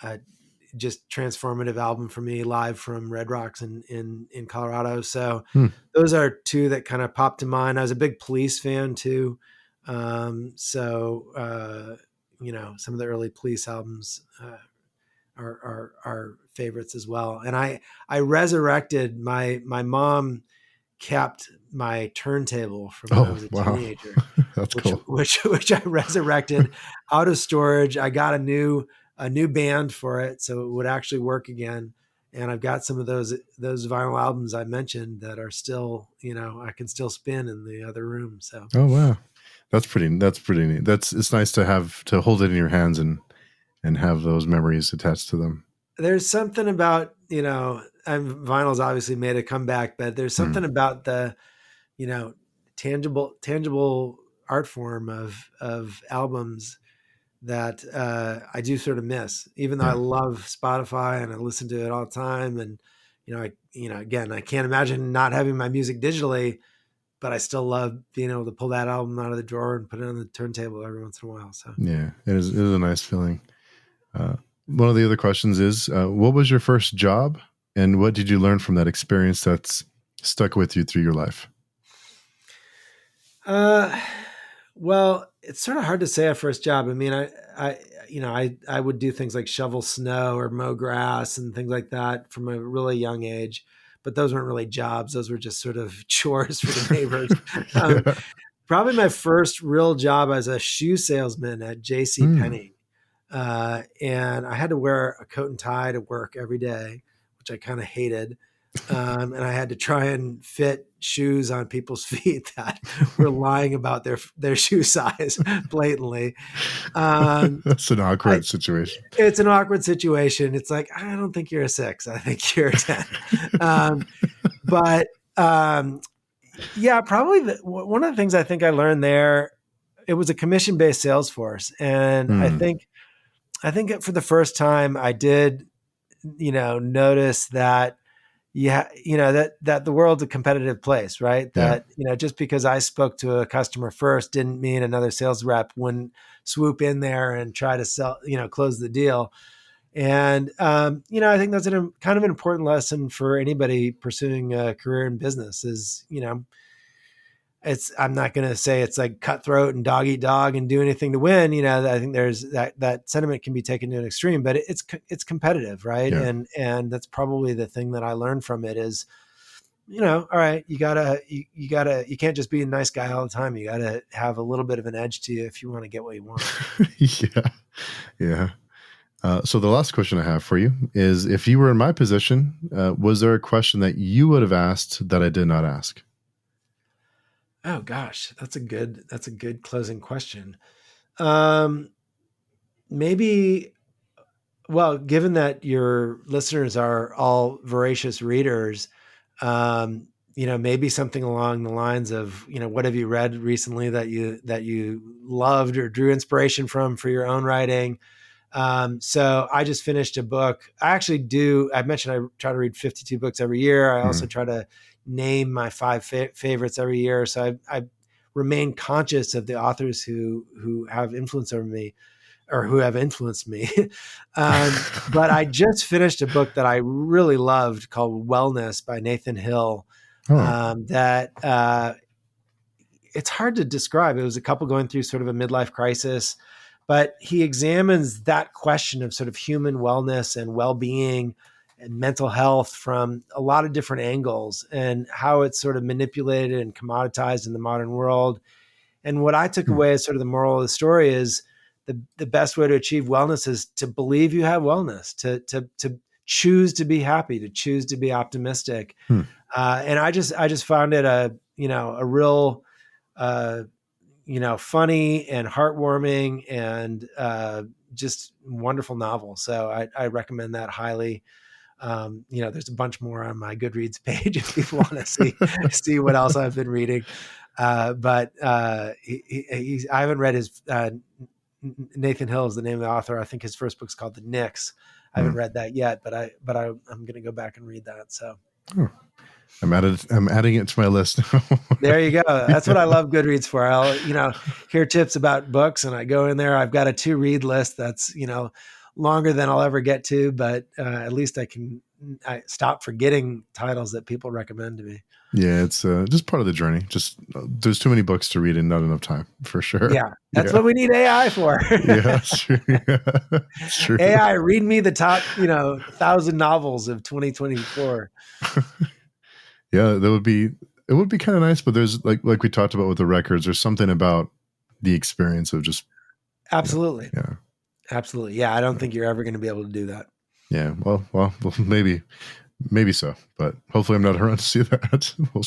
a just transformative album for me live from Red Rocks in Colorado. So Hmm. those are two that kind of popped to mind. I was a big Police fan too. Some of the early Police albums are favorites as well. And I resurrected my mom kept my turntable from when I Oh was a wow. teenager, That's which cool. which I resurrected out of storage. I got a new band for it, so it would actually work again. And I've got some of those vinyl albums I mentioned that are still, I can still spin in the other room. So Oh wow. That's pretty neat. It's nice to have to hold it in your hands and have those memories attached to them. there's something about, vinyl's obviously made a comeback, but there's Hmm. something about the, you know, tangible art form of albums that I do sort of miss, even though I Yeah. love Spotify and I listen to it all the time. And again, I can't imagine not having my music digitally, but I still love being able to pull that album out of the drawer and put it on the turntable every once in a while. So Yeah. It is a nice feeling. One of the other questions is, what was your first job, and what did you learn from that experience that's stuck with you through your life? Uh, well, it's sort of hard to say a first job. I mean, I would do things like shovel snow or mow grass and things like that from a really young age, but those weren't really jobs. Those were just sort of chores for the neighbors. Um, Yeah. Probably my first real job as a shoe salesman at J.C. Hmm. Penney. And I had to wear a coat and tie to work every day, which I kind of hated. And I had to try and fit shoes on people's feet that were lying about their shoe size blatantly. Um, That's an I, awkward situation. it's an awkward situation. It's like, I don't think you're a 6. I think you're a 10. Um, but yeah, probably one of the things I think I learned there, it was a commission based sales force. And Hmm. I think for the first time I did, notice that that the world's a competitive place, right? Yeah. That, just because I spoke to a customer first didn't mean another sales rep wouldn't swoop in there and try to sell, close the deal. And, I think that's kind of an important lesson for anybody pursuing a career in business is, I'm not going to say it's like cutthroat and dog eat dog and do anything to win. I think there's that sentiment can be taken to an extreme, but it's competitive, right? Yeah. And that's probably the thing that I learned from it is, all right, you can't just be a nice guy all the time. You gotta have a little bit of an edge to you if you want to get what you want. Yeah. Yeah. So the last question I have for you is, if you were in my position, was there a question that you would have asked that I did not ask? Oh gosh, that's a good closing question. Um, Maybe, well, given that your listeners are all voracious readers, maybe something along the lines of, what have you read recently that you loved or drew inspiration from for your own writing. So I just finished a book. I mentioned I try to read 52 books every year. I also try to name my five favorites every year. So I remain conscious of the authors who have influence over me, or who have influenced me. But I just finished a book that I really loved called Wellness by Nathan Hill. Oh. That it's hard to describe. It was a couple going through sort of a midlife crisis, but he examines that question of sort of human wellness and well-being and mental health from a lot of different angles, and how it's sort of manipulated and commoditized in the modern world. And what I took away as sort of the moral of the story is the best way to achieve wellness is to believe you have wellness, to choose to be happy, to choose to be optimistic. And I just found it a real, funny and heartwarming and just wonderful novel. So I recommend that highly. There's a bunch more on my Goodreads page if people want to see what else I've been reading. But I haven't read his, Nathan Hill is the name of the author. I think his first book's called The Knicks. I haven't read that yet, but I'm going to go back and read that. So. I'm adding it to my list. There you go. That's what I love Goodreads for. I'll, hear tips about books, and I go in there. I've got a to-read list that's, longer than I'll ever get to, but at least I stop forgetting titles that people recommend to me. Yeah, it's just part of the journey. Just there's too many books to read and not enough time, for sure. Yeah, that's what we need AI for. Yeah, that's true. Yeah, that's true. AI, read me the top, 1,000 novels of 2024. Yeah, it would be kind of nice, but there's like we talked about with the records, there's something about the experience of just absolutely. Yeah. Absolutely. Yeah, I don't think you're ever going to be able to do that. Yeah, well, maybe so, but hopefully I'm not around to see that. We'll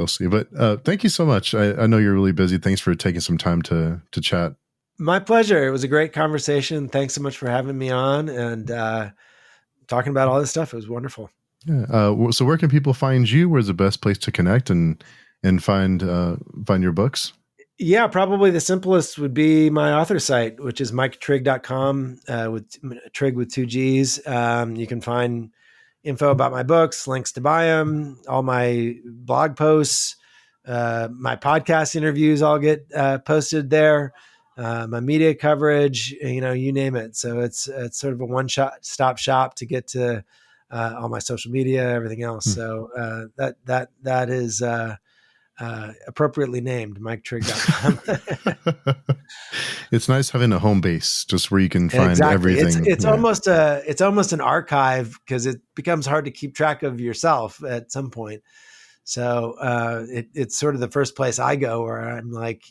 see. But thank you so much. I know you're really busy. Thanks for taking some time to chat. My pleasure. It was a great conversation. Thanks so much for having me on and talking about all this stuff. It was wonderful. Yeah. So where can people find you? Where's the best place to connect and find your books? Yeah, probably the simplest would be my author site, which is miketrigg.com, with Trigg with 2 G's. You can find info about my books, links to buy them, all my blog posts, my podcast interviews all get posted there, my media coverage, you name it. So it's sort of a one-stop shop to get to all my social media, everything else. So that is appropriately named miketrigg.com. It's nice having a home base just where you can find everything. It's almost an archive, because it becomes hard to keep track of yourself at some point. So it's sort of the first place I go where I'm like,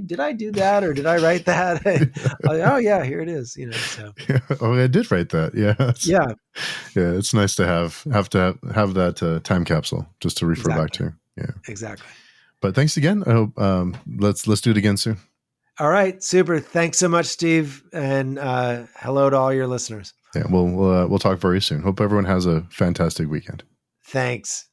did I do that, or did I write that? Oh yeah, here it is. So. Yeah. Oh, I did write that. Yeah. Yeah. Yeah. It's nice to have that time capsule just to refer back to. Yeah, exactly. But thanks again. I hope let's do it again soon. All right, super. Thanks so much, Steve, and hello to all your listeners. Yeah, we'll talk very soon. Hope everyone has a fantastic weekend. Thanks.